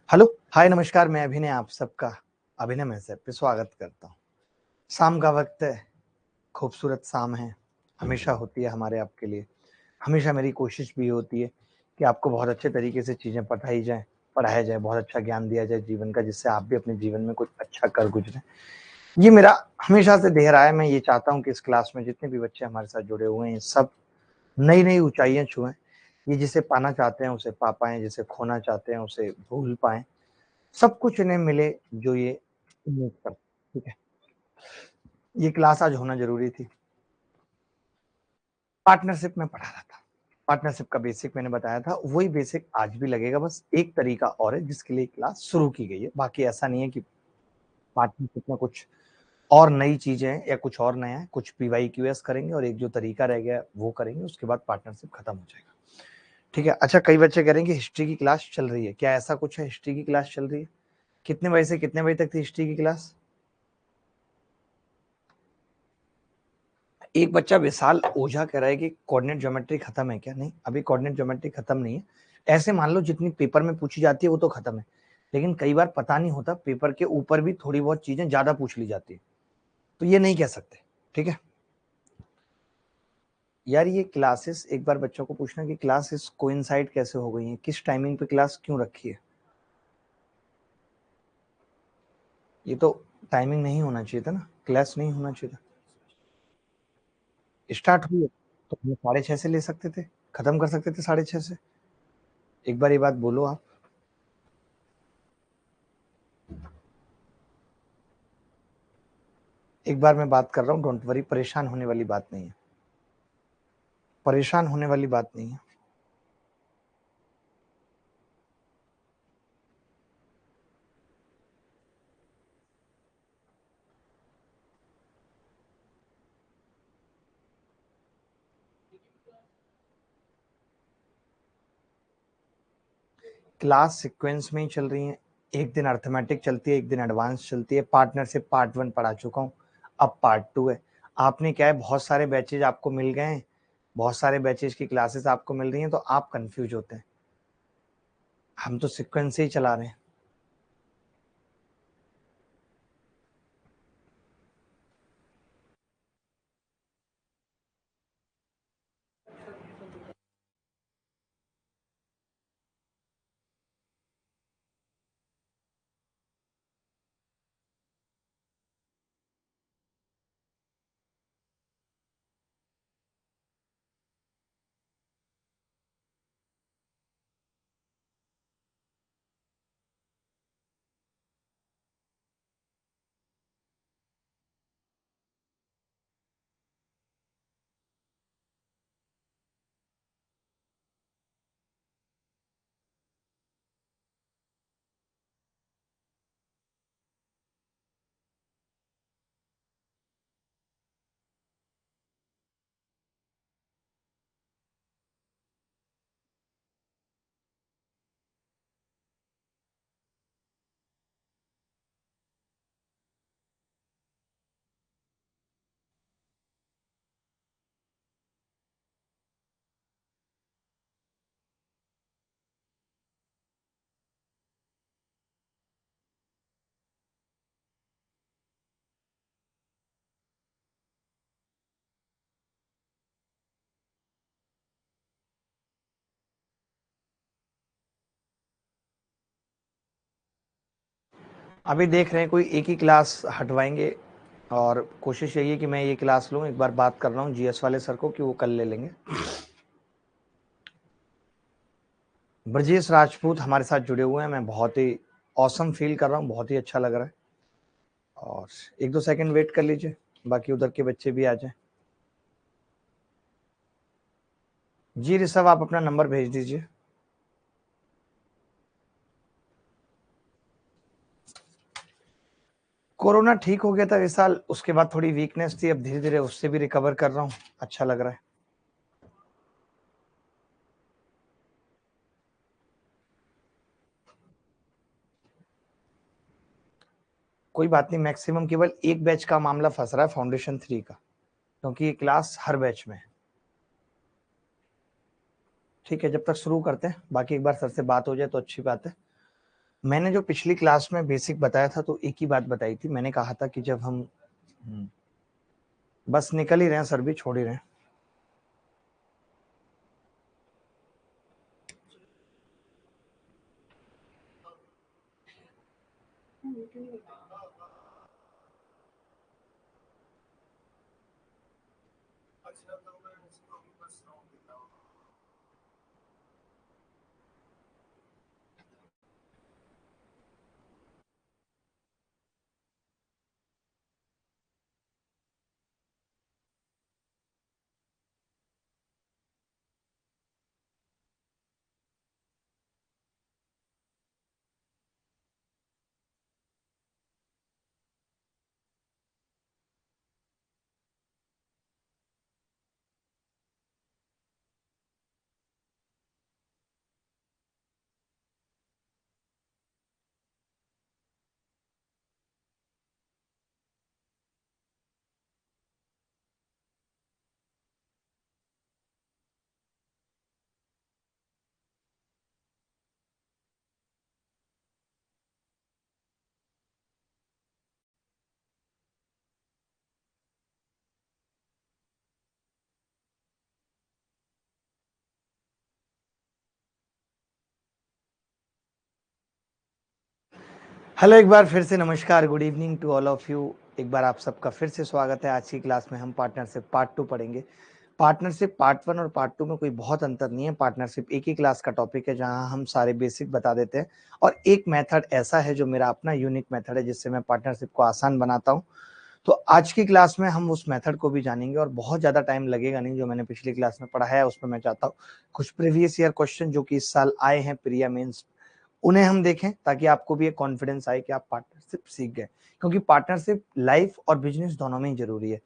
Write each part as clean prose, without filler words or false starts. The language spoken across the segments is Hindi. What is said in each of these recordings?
हेलो, हाय, नमस्कार। मैं अभिनय आप सबका अभिनय मैसेज पे स्वागत करता हूँ। शाम का वक्त है, खूबसूरत शाम है, हमेशा होती है हमारे आपके लिए। हमेशा मेरी कोशिश भी होती है कि आपको बहुत अच्छे तरीके से चीज़ें पढ़ाया जाए, बहुत अच्छा ज्ञान दिया जाए जीवन का, जिससे आप भी अपने जीवन में कुछ अच्छा कर गुजरें। ये मेरा हमेशा से ध्येय रहा है। मैं ये चाहता हूँ कि इस क्लास में जितने भी बच्चे हमारे साथ जुड़े हुए हैं, सब नई-नई ऊँचाइयाँ छुएँ। ये जिसे पाना चाहते हैं, उसे पा पाएँ, जिसे खोना चाहते हैं, उसे भूल पाएँ। सब कुछ इन्हें मिले जो ये उम्मीद करते हैं, ठीक है? ये क्लास आज होना ज़रूरी थी। पार्टनरशिप में पढ़ा रहा था। पार्टनरशिप का बेसिक मैंने बताया था, वही बेसिक आज भी लगेगा, बस एक तरीका और है जिसके लिए क्लास शुरू की गई है। बाकी ऐसा नहीं है कि पार्टनरशिप में कुछ और नई चीज़ें हैं या कुछ और नया है, कुछ पीवाईक्यूएस करेंगे और एक जो तरीका रह गया वो करेंगे, उसके बाद पार्टनरशिप खत्म हो जाएगा। ठीक है? अच्छा, कई बच्चे कह रहे हैं कि हिस्ट्री की क्लास चल रही है। क्या ऐसा कुछ है, हिस्ट्री की क्लास चल रही है? कितने बजे से कितने बजे तक थी हिस्ट्री की क्लास? एक बच्चा विशाल ओझा कह रहा है कि कोऑर्डिनेट ज्योमेट्री खत्म है क्या? नहीं, अभी कोऑर्डिनेट ज्योमेट्री खत्म नहीं है। ऐसे मान लो जितनी पेपर में पूछी जाती है वो तो खत्म है, लेकिन कई बार पता नहीं होता, पेपर के ऊपर भी थोड़ी बहुत चीजें ज्यादा पूछ ली जाती है, तो ये नहीं कह सकते। ठीक है यार, ये क्लासेस एक बार बच्चों को पूछना कि क्लासेस कोइंसाइड कैसे हो गई हैं, किस टाइमिंग पे क्लास क्यों रखी है। ये तो टाइमिंग नहीं होना चाहिए था ना, क्लास नहीं होना चाहिए था। स्टार्ट हुई है तो हम 6:30 से ले सकते थे, खत्म कर सकते थे 6:30 से। एक बार ये बात बोलो आप। एक बार मैं बात कर रहा हूँ, डोंट वरी, परेशान होने वाली बात नहीं है, परेशान होने वाली बात नहीं है। क्लास सीक्वेंस में ही चल रही है। एक दिन अर्थमेटिक चलती है, एक दिन एडवांस चलती है। पार्टनरशिप पार्ट 1 पढ़ा चुका हूँ, अब पार्ट 2 है। आपने क्या है, बहुत सारे बैचेज आपको मिल गए हैं, बहुत सारे बैचेज की क्लासेस आपको मिल रही हैं, तो आप कंफ्यूज होते हैं। हम तो सीक्वेंस से ही चला रहे हैं। अभी देख रहे हैं कोई एक ही क्लास हटवाएंगे, और कोशिश यही है कि मैं ये क्लास लूँ। एक बार बात कर रहा हूँ जीएस वाले सर को कि वो कल ले लेंगे। ब्रजेश राजपूत हमारे साथ जुड़े हुए हैं, मैं बहुत ही ऑसम फील कर रहा हूँ, बहुत ही अच्छा लग रहा है। और 1-2 सेकंड वेट कर लीजिए, बाकी उधर के बच्चे भी आ जाएं। जी ऋषभ, आप अपना नंबर भेज दीजिए। कोरोना ठीक हो गया था इस साल, उसके बाद थोड़ी वीकनेस थी, अब धीरे धीरे उससे भी रिकवर कर रहा हूँ, अच्छा लग रहा है। कोई बात नहीं, मैक्सिमम केवल एक बैच का मामला फंस रहा है, फाउंडेशन 3 का, क्योंकि ये क्लास हर बैच में है। ठीक है, जब तक शुरू करते हैं, बाकी एक बार सर से बात हो जाए तो अच्छी बात है। मैंने जो पिछली क्लास में बेसिक बताया था तो एक ही बात बताई थी, मैंने कहा था कि जब हम बस निकल ही रहे हैं, सर भी छोड़ ही रहे हैं। हेलो, एक बार फिर से नमस्कार, good evening to all of you. एक बार आप सबका फिर से स्वागत है। आज की क्लास में हम पार्टनरशिप पार्ट 2 पढ़ेंगे। पार्टनरशिप पार्ट 1 और पार्ट 2 में कोई बहुत अंतर नहीं है। पार्टनरशिप एक ही क्लास का टॉपिक है जहां हम सारे बेसिक बता देते हैं, और एक मेथड ऐसा है जो मेरा अपना यूनिक मेथड है जिससे मैं पार्टनरशिप को आसान बनाता हूं। तो आज की क्लास में हम उस मेथड को भी जानेंगे और बहुत ज्यादा टाइम लगेगा नहीं। जो मैंने पिछली क्लास में पढ़ाया है उसमें मैं चाहता हूँ कुछ प्रीवियस ईयर क्वेश्चन जो कि इस साल आए हैं प्रिया मेंस, उन्हें हम देखें ताकि आपको भी एक कॉन्फिडेंस आए कि आप पार्टनरशिप सीख गए। क्योंकि पार्टनरशिप लाइफ और बिजनेस दोनों में ही जरूरी है।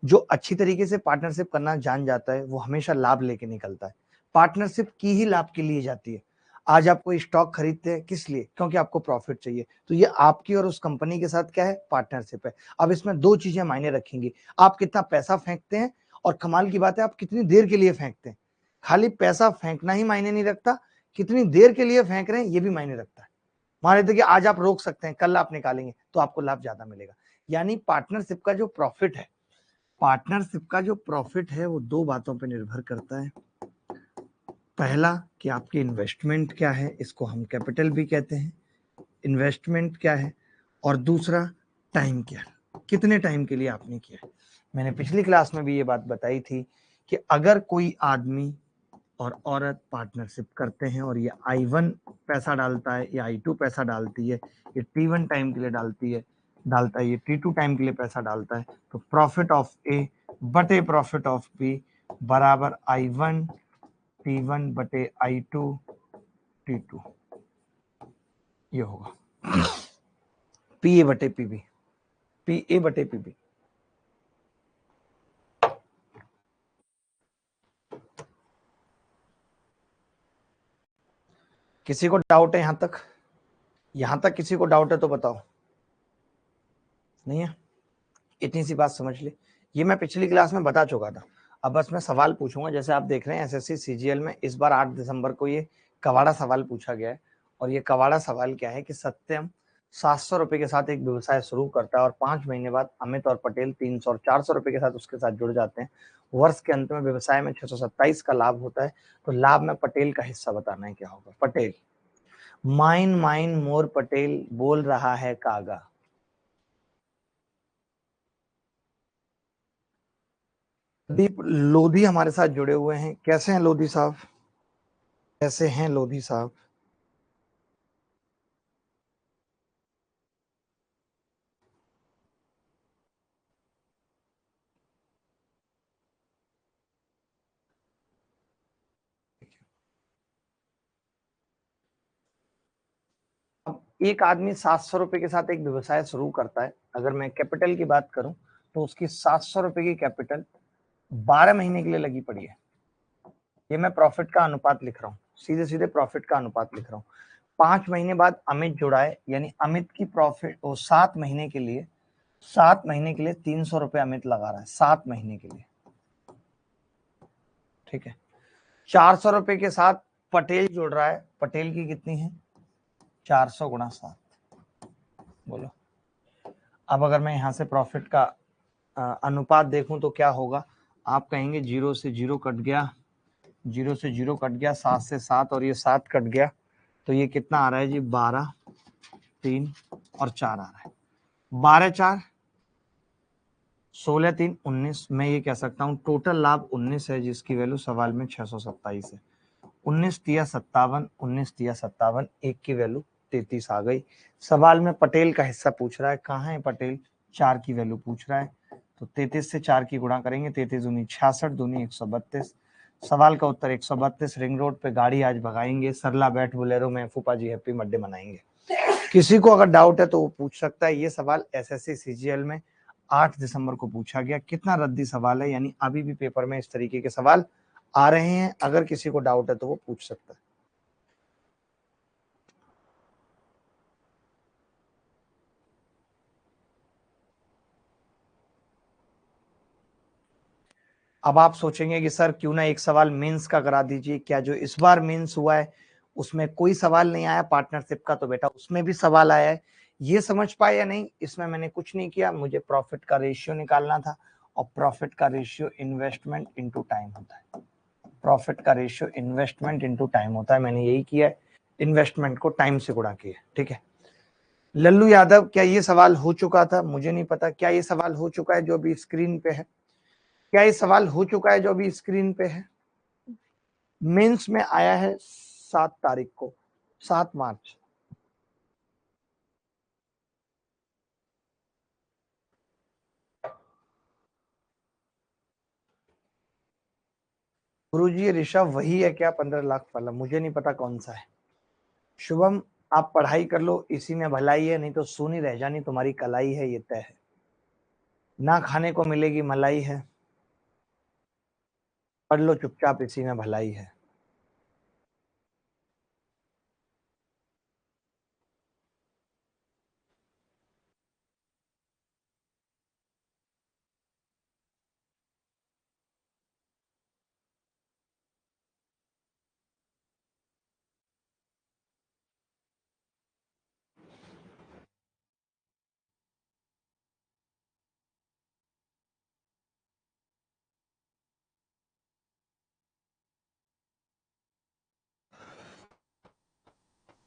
जो अच्छी तरीके से पार्टनरशिप करना जान जाता है वो हमेशा लाभ लेके निकलता है। पार्टनरशिप की ही लाभ के लिए जाती है। आज आप कोई स्टॉक खरीदते हैं किस लिए? क्योंकि आपको प्रॉफिट चाहिए। तो ये आपकी और उस कंपनी के साथ क्या है? पार्टनरशिप है। अब इसमें दो चीजें मायने रखेंगी, आप कितना पैसा फेंकते हैं और कमाल की बात है आप कितनी देर के लिए फेंकते हैं। खाली पैसा फेंकना ही मायने नहीं रखता, कितनी देर के लिए फेंक रहे हैं ये भी मायने रखता है। मान लेते कि आज आप रोक सकते हैं, कल आप निकालेंगे तो आपको लाभ ज्यादा मिलेगा। यानी पार्टनरशिप का जो प्रॉफिट है, पार्टनरशिप का जो प्रॉफिट है वो दो बातों पर निर्भर करता है। पहला कि आपकी इन्वेस्टमेंट क्या है, इसको हम कैपिटल भी कहते हैं, इन्वेस्टमेंट क्या है। और दूसरा टाइम क्या है, कितने टाइम के लिए आपने किया है। मैंने पिछली क्लास में भी ये बात बताई थी कि अगर कोई आदमी और औरत पार्टनरशिप करते हैं और ये I1 पैसा डालता है, या I2 पैसा डालती है, ये T1 टाइम के लिए डालता है, ये T2 टाइम के लिए पैसा डालता है, तो प्रॉफिट ऑफ ए बटे प्रॉफिट ऑफ बी बराबर I1 T1 बटे I2 T2 ये होगा। पी ए बटे पीबी, पी ए बटे पीबी। किसी को डाउट है यहां तक किसी को डाउट है तो बताओ। नहीं है? इतनी सी बात समझ ली। ये मैं पिछली क्लास में बता चुका था। अब बस मैं सवाल पूछूंगा। जैसे आप देख रहे हैं एसएससी सीजीएल में इस बार 8 दिसंबर को ये कवाड़ा सवाल पूछा गया है। और ये कवाड़ा सवाल क्या है कि सत्यम 700 रुपए के साथ एक व्यवसाय शुरू करता है और 5 महीने बाद अमित और पटेल 300 और 400 रुपए के साथ उसके साथ जुड़ जाते हैं। वर्ष के अंत में व्यवसाय में 627 का लाभ होता है। तो लाभ में पटेल का हिस्सा बताना है क्या होगा। पटेल, माइन माइन मोर पटेल बोल रहा है कागा। दीप लोधी हमारे साथ जुड़े हुए हैं। कैसे हैं लोधी साहब? कैसे हैं लोधी साहब? अब एक आदमी 700 रुपए के साथ एक व्यवसाय शुरू करता है। अगर मैं कैपिटल की बात करूं तो उसकी 700 रुपए की कैपिटल 12 महीने के लिए लगी पड़ी है। ये मैं प्रॉफिट का अनुपात लिख रहा हूँ, सीधे सीधे प्रॉफिट का अनुपात लिख रहा हूँ। 5 महीने बाद अमित जुड़ा है, यानी अमित की प्रॉफिट वो 7 महीने के लिए 300 रुपए अमित लगा रहा है 7 महीने के लिए। ठीक है। 400 रुपए के साथ पटेल जुड़ रहा है। पटेल की कितनी है? 400 गुणा 7, बोलो। अब अगर मैं यहाँ से प्रॉफिट का अनुपात देखूं तो क्या होगा, आप कहेंगे 0 से 0 कट गया, 0 से 0 कट गया, 7 से 7 और ये 7 कट गया, तो ये कितना आ रहा है जी, 12, 3 और 4 आ रहा है। 12 4 16 3 19, मैं ये कह सकता हूँ टोटल लाभ 19 है, जिसकी वैल्यू सवाल में 627 है। 19 तिया 57, 19 तिया 57, एक की वैल्यू 33 आ गई। सवाल में पटेल का हिस्सा पूछ रहा है, कहाँ है पटेल, 4 की वैल्यू पूछ रहा है, तो 33 से 4 की गुणा करेंगे, 33 दूनी 66, दूनी 132। सवाल का उत्तर 132। रिंग रोड पे गाड़ी आज भगाएंगे, सरला बैठ बोलेरो में, फूफा जी हैप्पी बर्थडे मनाएंगे। किसी को अगर डाउट है तो वो पूछ सकता है। ये सवाल एसएससी सीजीएल में 8 दिसंबर को पूछा गया। कितना रद्दी सवाल है, यानी अभी भी पेपर में इस तरीके के सवाल आ रहे हैं। अगर किसी को डाउट है तो वो पूछ सकता है। अब आप सोचेंगे कि सर क्यों ना एक सवाल मेंस का करा दीजिए, क्या जो इस बार मेंस हुआ है उसमें कोई सवाल नहीं आया पार्टनरशिप का, तो बेटा उसमें भी सवाल आया है। ये समझ पाए या नहीं, इसमें मैंने कुछ नहीं किया, मुझे प्रॉफिट का रेशियो निकालना था, और प्रॉफिट का रेशियो इन्वेस्टमेंट इनटू टाइम होता है। प्रॉफिट का रेशियो इन्वेस्टमेंट इनटू टाइम होता है, मैंने यही किया है, इन्वेस्टमेंट को टाइम से गुणा किया। ठीक है लल्लू यादव, क्या ये सवाल हो चुका था, मुझे नहीं पता। क्या ये सवाल हो चुका है जो अभी स्क्रीन पे है, क्या ये सवाल हो चुका है जो अभी स्क्रीन पे है? मेंस में आया है 7 तारीख को, 7 मार्च। गुरुजी ये ऋषभ वही है क्या 15 लाख वाला? मुझे नहीं पता कौन सा है। शुभम आप पढ़ाई कर लो, इसी में भलाई है, नहीं तो सुनी रह जानी तुम्हारी कलाई है, ये तय है। ना खाने को मिलेगी मलाई है, पढ़ लो चुपचाप, इसी में भलाई है।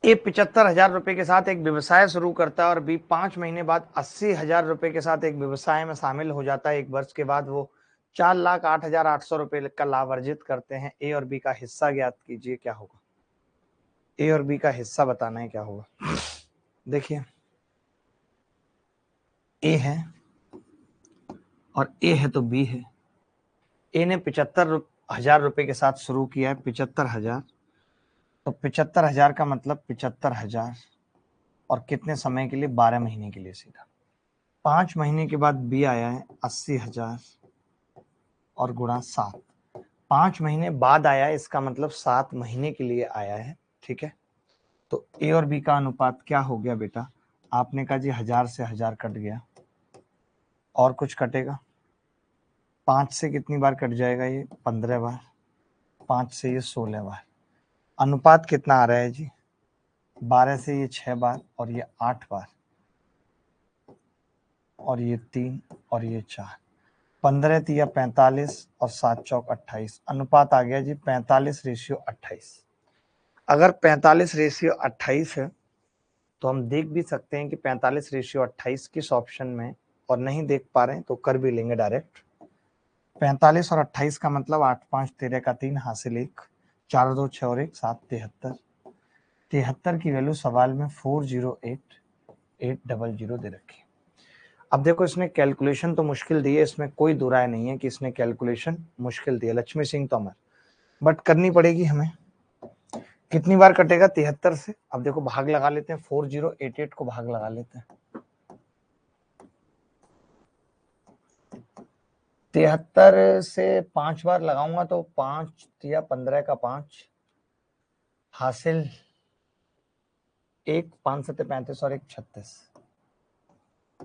ए 75,000 रुपए के साथ एक व्यवसाय शुरू करता है और बी 5 महीने बाद 80,000 रुपए के साथ एक व्यवसाय में शामिल हो जाता है। 1 वर्ष के बाद वो 4,08,800 रुपए का लाभ अर्जित करते हैं। ए और बी का हिस्सा ज्ञात कीजिए, क्या होगा? ए और बी का हिस्सा बताना है, क्या होगा? देखिए ए है और ए है तो बी है। ए ने 75,000 रुपए के साथ शुरू किया है, 75,000, तो 75,000 का मतलब 75,000 और कितने समय के लिए? 12 महीने के लिए सीधा। 5 महीने के बाद बी आया है 80,000 और गुणा 7। 5 महीने बाद आया है, इसका मतलब 7 महीने के लिए आया है। ठीक है तो ए और बी का अनुपात क्या हो गया बेटा? आपने कहा जी 1000 से 1000 कट गया, और कुछ कटेगा? 5 से कितनी बार कट जाएगा? ये 15 बार, 5 से ये 16 बार। अनुपात कितना आ रहा है जी? 12 से ये 6 बार और ये 8 बार और ये 3 और ये 4। 15 तिया 45 और 7 चौक 28। अनुपात आ गया जी 45:28। अगर 45:28 है तो हम देख भी सकते हैं कि 45:28 किस ऑप्शन में, और नहीं देख पा रहे हैं तो कर भी लेंगे डायरेक्ट। 45 और 28 का मतलब 8 5 13 का 3 हासिल 1, 4 2 6 और 1 7, 73। 73 की वैल्यू सवाल में 408800 दे रखी है। अब देखो इसने कैलकुलेशन तो मुश्किल दी है, इसमें कोई दो राय नहीं है कि इसने कैलकुलेशन मुश्किल दी है, लक्ष्मी सिंह तोमर, बट करनी पड़ेगी हमें। कितनी बार कटेगा 73 से? अब देखो भाग लगा लेते हैं, 4088 को भाग लगा लेते हैं। 73 से 5 बार लगाऊंगा तो 5 या 15 का 5 हासिल 1, 5 7 35 और 1 36,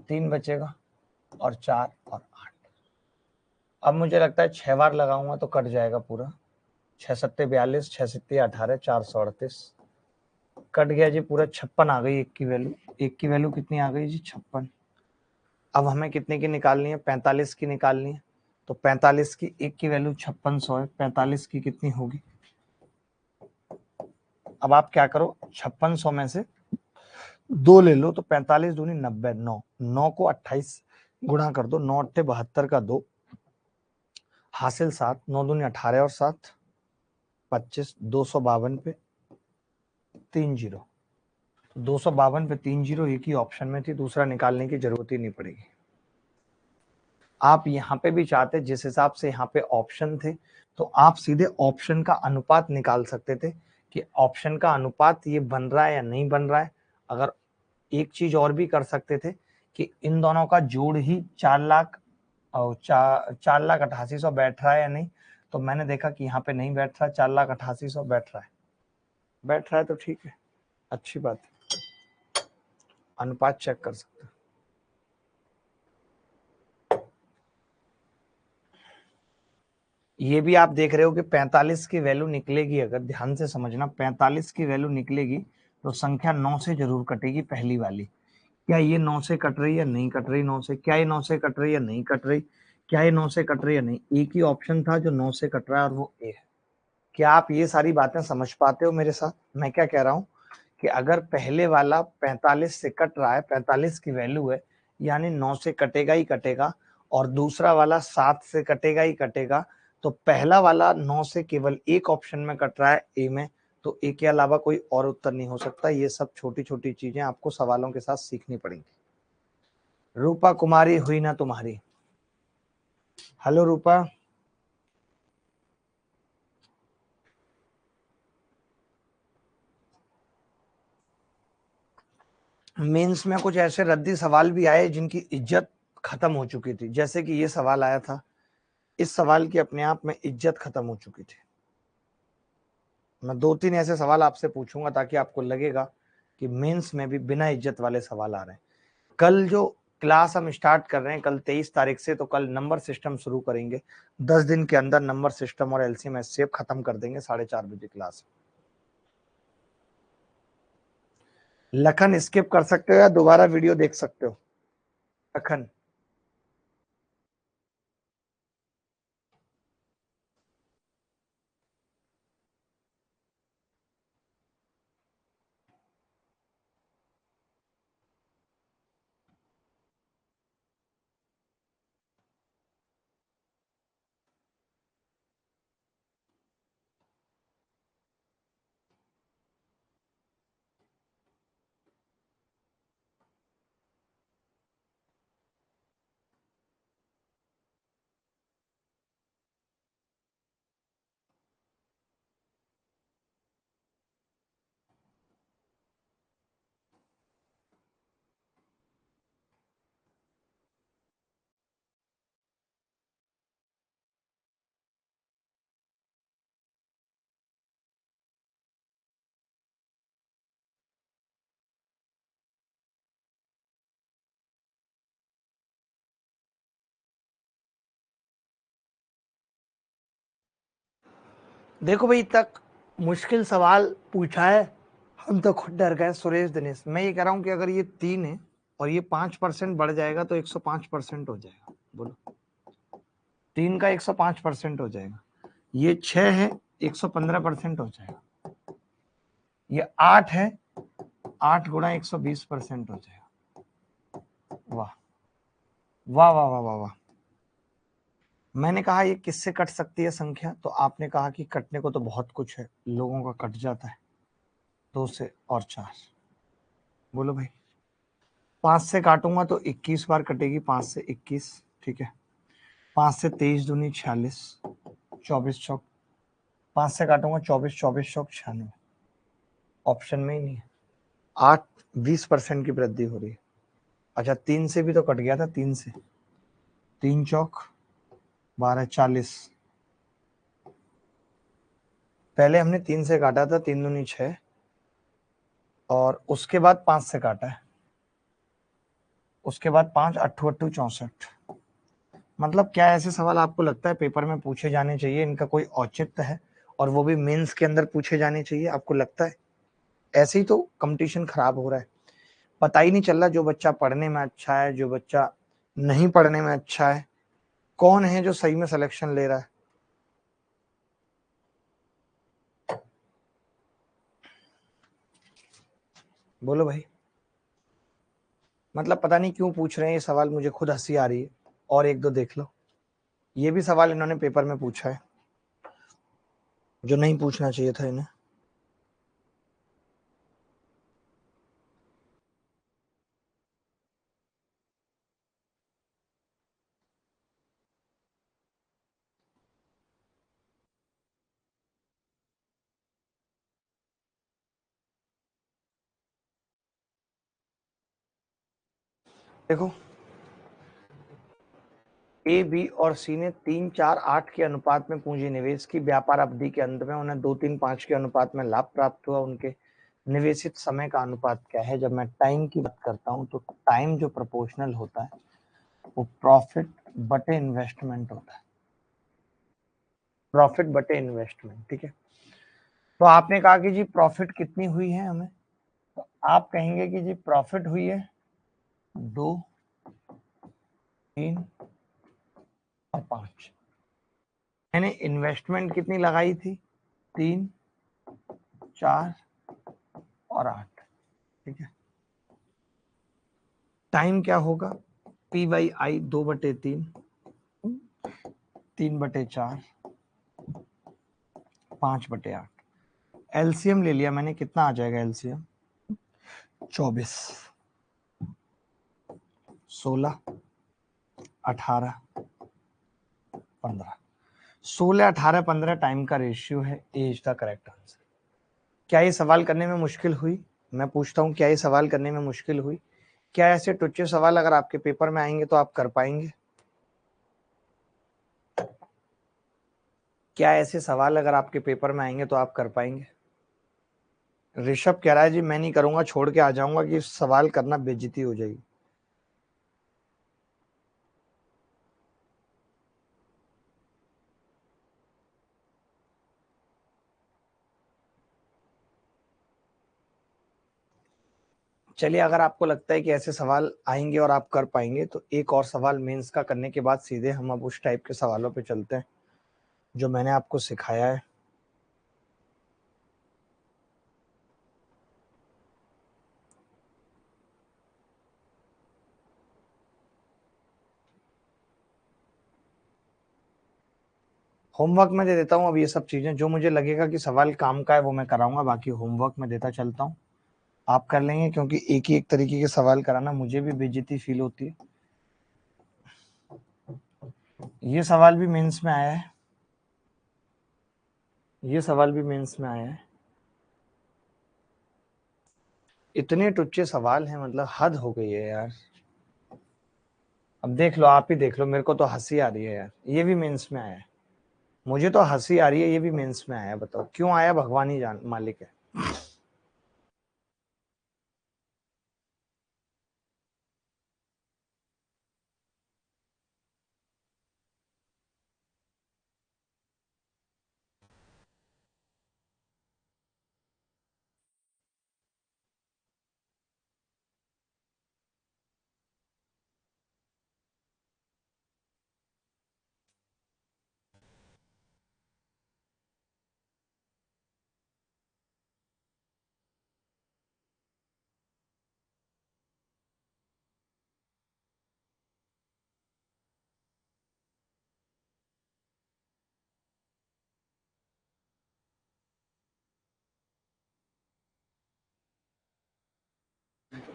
3 बचेगा और 4 और 8। अब मुझे लगता है 6 बार लगाऊंगा तो कट जाएगा पूरा। 6 7 42, 6 7 18, 438, कट गया जी पूरा 56 आ गई एक की वैल्यू। एक की वैल्यू कितनी आ गई जी 56। अब हमें कितने की निकालनी है 45 की निकालनी है। तो 45 की एक की वैल्यू 5600 है, 45 की कितनी होगी। अब आप क्या करो 5600 में से 2 ले लो तो 45 दूनी 90, 9 को 28 गुणा कर दो, 9 अट्ठे 72 का 2 हासिल 7, 9 दूनी 18 और 7 25, 252 पे 3 जीरो। 252 पे 3 जीरो एक ही ऑप्शन में थी, दूसरा निकालने की जरूरत ही नहीं पड़ेगी। आप यहाँ पे भी चाहते जिस हिसाब से यहाँ पे ऑप्शन थे तो आप सीधे ऑप्शन का अनुपात निकाल सकते थे कि ऑप्शन का अनुपात ये बन रहा है या नहीं बन रहा है। अगर एक चीज और भी कर सकते थे कि इन दोनों का जोड़ ही 4,88,000 बैठ रहा है या नहीं। तो मैंने देखा कि यहाँ पे नहीं बैठ रहा, 4,88,000 बैठ रहा है। बैठ रहा है तो ठीक है, अच्छी बात है, अनुपात चेक कर सकते हैं। ये भी आप देख रहे हो कि 45 की वैल्यू निकलेगी, अगर ध्यान से समझना 45 की वैल्यू निकलेगी तो संख्या 9 से जरूर कटेगी पहली वाली। क्या ये 9 से कट रही है, नहीं कट रही 9 से, क्या ये 9 से कट रही है, नहीं कट रही, क्या ये 9 से कट रही है, नहीं। एक ही ऑप्शन था जो 9 से कट रहा है और वो ए है। क्या आप ये सारी बातें समझ पाते हो मेरे साथ। मैं क्या कह रहा हूं कि अगर पहले वाला 45 से कट रहा है, 45 की वैल्यू है, यानी 9 से कटेगा ही कटेगा, और दूसरा वाला 7 से कटेगा ही कटेगा, तो पहला वाला 9 से केवल एक ऑप्शन में कट रहा है ए में, तो ए के अलावा कोई और उत्तर नहीं हो सकता। ये सब छोटी छोटी चीजें आपको सवालों के साथ सीखनी पड़ेंगी। रूपा कुमारी हुई ना तुम्हारी। हेलो रूपा। मेंस में कुछ ऐसे रद्दी सवाल भी आए जिनकी इज्जत खत्म हो चुकी थी, जैसे कि ये सवाल आया था, इस सवाल की अपने आप में इज्जत खत्म हो चुकी थी। मैं 2-3 ऐसे सवाल आपसे पूछूंगा ताकि आपको लगेगा कि मेंस में भी बिना इज्जत वाले सवाल आ रहे हैं। कल जो क्लास हम स्टार्ट कर रहे हैं, कल 23 तारीख से, तो कल नंबर सिस्टम शुरू करेंगे। 10 दिन के अंदर नंबर सिस्टम और एलसीएम एचसीएफ खत्म कर देंगे 4:30 बजे क्लास। लखन स्किप कर सकते हो या दोबारा वीडियो देख सकते हो। लखन देखो भाई, तक मुश्किल सवाल पूछा है, हम तो खुद डर गए। सुरेश दिनेश, मैं ये कह रहा हूं कि अगर ये 3 है और ये 5% बढ़ जाएगा तो 105% हो जाएगा। बोलो, 3 का 105% हो जाएगा। ये 6 है, 115% हो जाएगा। ये 8 है, 8 गुणा 120% हो जाएगा। वाह वाह वाह वाह वाह वाह। मैंने कहा ये किससे कट सकती है संख्या, तो आपने कहा कि कटने को तो बहुत कुछ है, लोगों का कट जाता है 2 से और 4। बोलो भाई, 5 से काटूंगा तो 21 बार कटेगी, 5 से 21, ठीक है। 5 से 23 दूनी 46, 24 चौक, 5 से काटूंगा 24, 24 चौक 96, ऑप्शन में ही नहीं है। 8, 20% की वृद्धि हो रही है। अच्छा, 3 से भी तो कट गया था, 3 से, 3 चौक 12, 40। पहले हमने 3 से काटा था, 3 दूनी 6, और उसके बाद 5 से काटा है, उसके बाद 5, 8 8 64। मतलब क्या ऐसे सवाल आपको लगता है पेपर में पूछे जाने चाहिए, इनका कोई औचित्य है, और वो भी मेंस के अंदर पूछे जाने चाहिए, आपको लगता है? ऐसे ही तो कंपटीशन खराब हो रहा है, पता ही नहीं चल रहा जो बच्चा पढ़ने में अच्छा है, जो बच्चा नहीं पढ़ने में अच्छा है, कौन है जो सही में सिलेक्शन ले रहा है। बोलो भाई, मतलब पता नहीं क्यों पूछ रहे हैं ये सवाल, मुझे खुद हंसी आ रही है। और एक दो देख लो, ये भी सवाल इन्होंने पेपर में पूछा है जो नहीं पूछना चाहिए था इन्हें। देखो, ए, बी और सी ने 3-4-8 के अनुपात में पूंजी निवेश की। व्यापार अवधि के अंत में उन्हें 2-3-5 के अनुपात में लाभ प्राप्त हुआ। उनके निवेशित समय का अनुपात क्या है? जब मैं टाइम की बात करता हूं तो टाइम जो प्रोपोर्शनल होता है वो प्रॉफिट बटे इन्वेस्टमेंट होता है। प्रॉफिट बटे इन्वेस्टमेंट, ठीक है। तो आपने कहा कि जी प्रॉफिट कितनी हुई है हमें, तो आप कहेंगे कि जी प्रॉफिट हुई है 2, 3 और 5। मैंने इन्वेस्टमेंट कितनी लगाई थी? 3, 4 और 8, ठीक है। टाइम क्या होगा? P by I 2/3, 3/4, 5/8। एलसीएम ले लिया मैंने, कितना आ जाएगा एलसीएम? 24, 16, 18, 15। 16, 18, 15 टाइम का रेशियो है। ए इज द करेक्ट आंसर। क्या ये सवाल करने में मुश्किल हुई? मैं पूछता हूँ, क्या ये सवाल करने में मुश्किल हुई? क्या ऐसे टुच्चे सवाल अगर आपके पेपर में आएंगे तो आप कर पाएंगे? क्या ऐसे सवाल अगर आपके पेपर में आएंगे तो आप कर पाएंगे? ऋषभ कह रहा है जी मैं नहीं करूंगा, छोड़ के आ जाऊंगा कि सवाल करना बेइज्जती हो जाएगी। चलिए, अगर आपको लगता है कि ऐसे सवाल आएंगे और आप कर पाएंगे तो एक और सवाल मेंस का करने के बाद सीधे हम अब उस टाइप के सवालों पे चलते हैं जो मैंने आपको सिखाया है। होमवर्क में दे देता हूँ अब ये सब चीजें, जो मुझे लगेगा कि सवाल काम का है वो मैं कराऊंगा, बाकी होमवर्क में देता चलता हूँ, आप कर लेंगे, क्योंकि एक ही एक तरीके के सवाल कराना मुझे भी बेइज्जती फील होती है। ये सवाल भी मेंस में आया है, ये सवाल भी मेंस में आया है। इतने टुच्चे सवाल हैं, मतलब हद हो गई है यार। अब देख लो, आप ही देख लो, मेरे को तो हंसी आ रही है यार। ये भी मेंस में आया है, मुझे तो हंसी आ रही है, ये भी मेंस में आया। बताओ क्यों आया, भगवान ही जान मालिक है।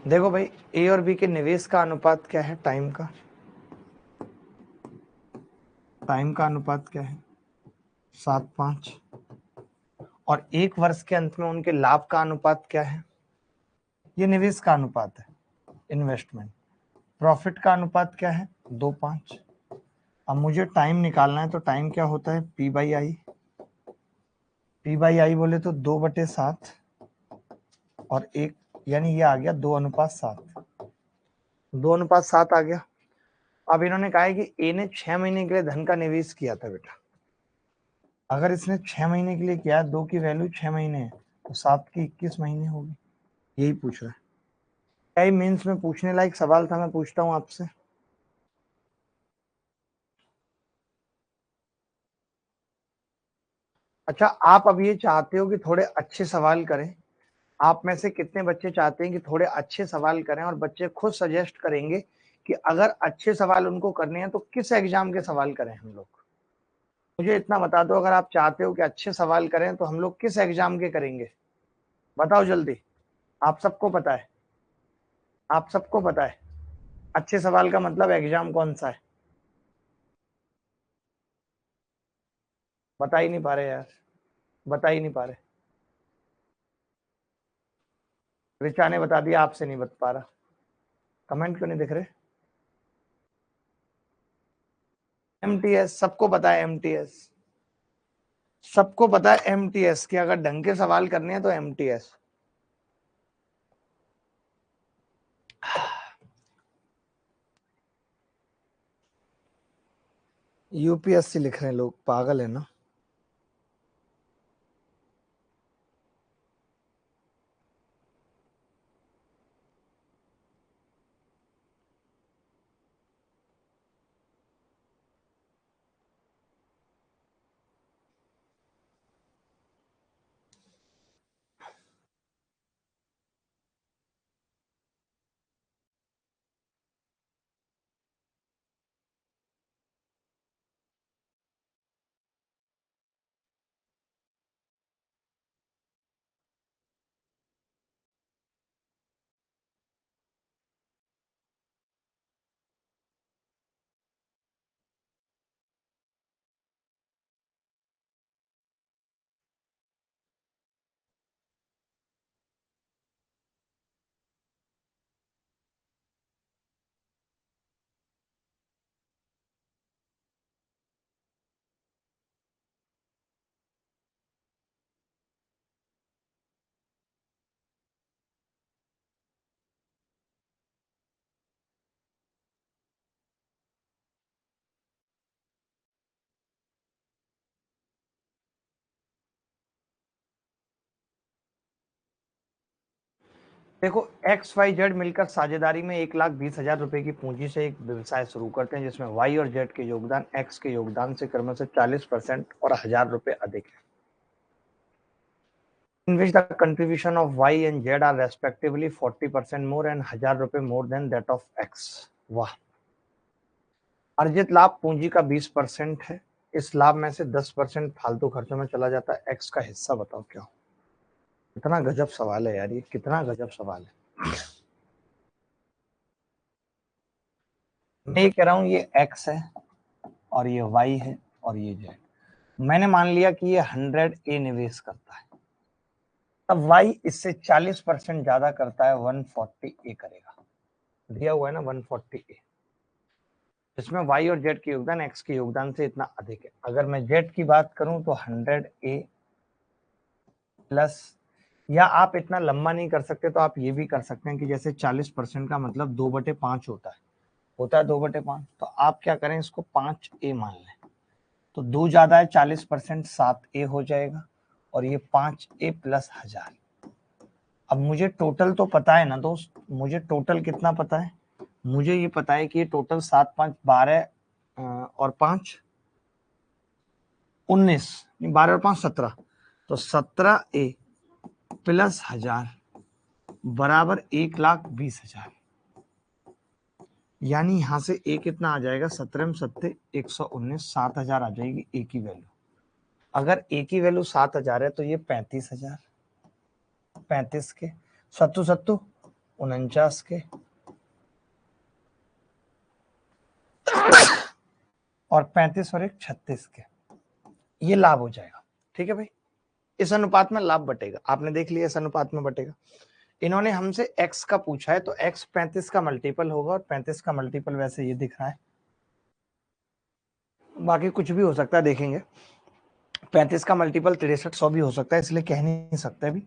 देखो भाई, ए और बी के निवेश का अनुपात क्या है? टाइम का, टाइम का अनुपात क्या है? 7:5। और एक वर्ष के अंत में उनके लाभ का अनुपात क्या है? ये निवेश का अनुपात है, इन्वेस्टमेंट। प्रॉफिट का अनुपात क्या है? 2:5। अब मुझे टाइम निकालना है, तो टाइम क्या होता है? P by I. P by I बोले तो 2/7 और एक, यानी ये आ गया 2:7। 2:7 आ गया। अब इन्होंने कहा है कि ए ने 6 महीने के लिए धन का निवेश किया था बेटा। अगर इसने 6 महीने के लिए किया, 2 की वैल्यू 6 महीने है, तो 7 की 21 महीने होगी, यही पूछ रहा है। क्या मेंस में पूछने लायक सवाल था, मैं पूछता हूँ आपसे। अच्छा, आप अब ये चाहते हो कि थोड़े अच्छे सवाल करें? आप में से कितने बच्चे चाहते हैं कि थोड़े अच्छे सवाल करें और बच्चे खुद सजेस्ट करेंगे कि अगर अच्छे सवाल उनको करने हैं तो किस एग्जाम के सवाल करें हम लोग? मुझे इतना बता दो, अगर आप चाहते हो कि अच्छे सवाल करें तो हम लोग किस एग्जाम के करेंगे? बताओ जल्दी। आप सबको पता है, आप सबको पता है अच्छे सवाल का मतलब एग्जाम कौन सा है? बता ही नहीं पा रहे यार, बता ही नहीं पा रहे। रिचा ने बता दिया, आपसे नहीं बता पा रहा। कमेंट क्यों नहीं दिख रहे? एमटीएस सबको पता है, एमटीएस सबको पता है। एमटीएस की अगर ढंग के सवाल करने हैं तो एमटीएस। यूपीएससी लिख रहे हैं लोग, पागल है ना। देखो, एक्स वाई जेड मिलकर साझेदारी में 1,20,000 रुपए की पूंजी से एक व्यवसाय शुरू करते हैं जिसमें वाई और जेड के योगदान एक्स के योगदान से क्रमशः 40% और 1,000 रुपए अधिक है। In which the contribution of y and z are respectively 40% more and 1,000 रुपए more than that of x। वाह। अर्जित लाभ पूंजी का 20% है। इस लाभ में से 10% फालतू खर्चों में चला जाता है। एक्स का हिस्सा बताओ क्या हो? कितना गजब सवाल है यार, ये कितना गजब सवाल है। मैं ये कह रहा हूं, ये एक्स है और ये वाई है और ये जेड। मैंने मान लिया कि ये 100 ए निवेश करता है, तब वाई इससे 40% ज्यादा करता है, 140 ए करेगा। दिया हुआ है ना 140 ए, जिसमें वाई और जेड के योगदान एक्स के योगदान से इतना अधिक है। अगर मैं जेड की बात करूं तो 100 ए प्लस, या आप इतना लंबा नहीं कर सकते तो आप ये भी कर सकते हैं कि जैसे 40% का मतलब 2/5 होता है 2/5। तो आप क्या करें, इसको 5 ए मान लें, तो 2 ज्यादा है 40%, 7 ए हो जाएगा और ये 5 ए प्लस 1,000। अब मुझे टोटल तो पता है ना दोस्त, मुझे टोटल कितना पता है? मुझे ये पता है कि ये टोटल 7 5 12 और 5 19, 12 और 5 17, तो 17 ए प्लस 1,000 बराबर 1,20,000। यानी यहां से ए कितना आ जाएगा, 17 सत्ते 119, 7,000 आ जाएगी ए की वैल्यू। अगर ए की वैल्यू 7,000 है तो ये 35,000, 35 के सत्तू सत्तू 49 के और 35 और 1 36 के, ये लाभ हो जाएगा। ठीक है भाई, इस अनुपात में लाभ बटेगा। आपने देख लिया इस अनुपात में बटेगा। इन्होंने हमसे x का पूछा है तो x 35 का मल्टीपल होगा और 35 का मल्टीपल वैसे ये दिख रहा है, बाकी कुछ भी हो सकता है, देखेंगे। 35 का मल्टीपल 6300 भी हो सकता है, इसलिए कह नहीं सकते अभी।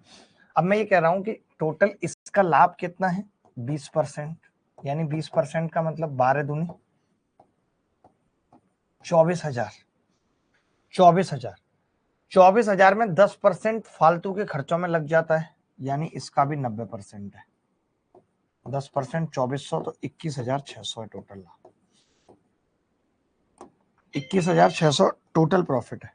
अब मैं ये कह रहा हूं कि टोटल इसका लाभ कितना है, 20%। यानी 20% का मतलब 12 दूनी 24,000, 24,000 24,000 में 10% फालतू के खर्चों में लग जाता है, यानी इसका भी 90% है। 10% 2400 तो 21,600 है टोटल। 21,600 टोटल प्रॉफिट है।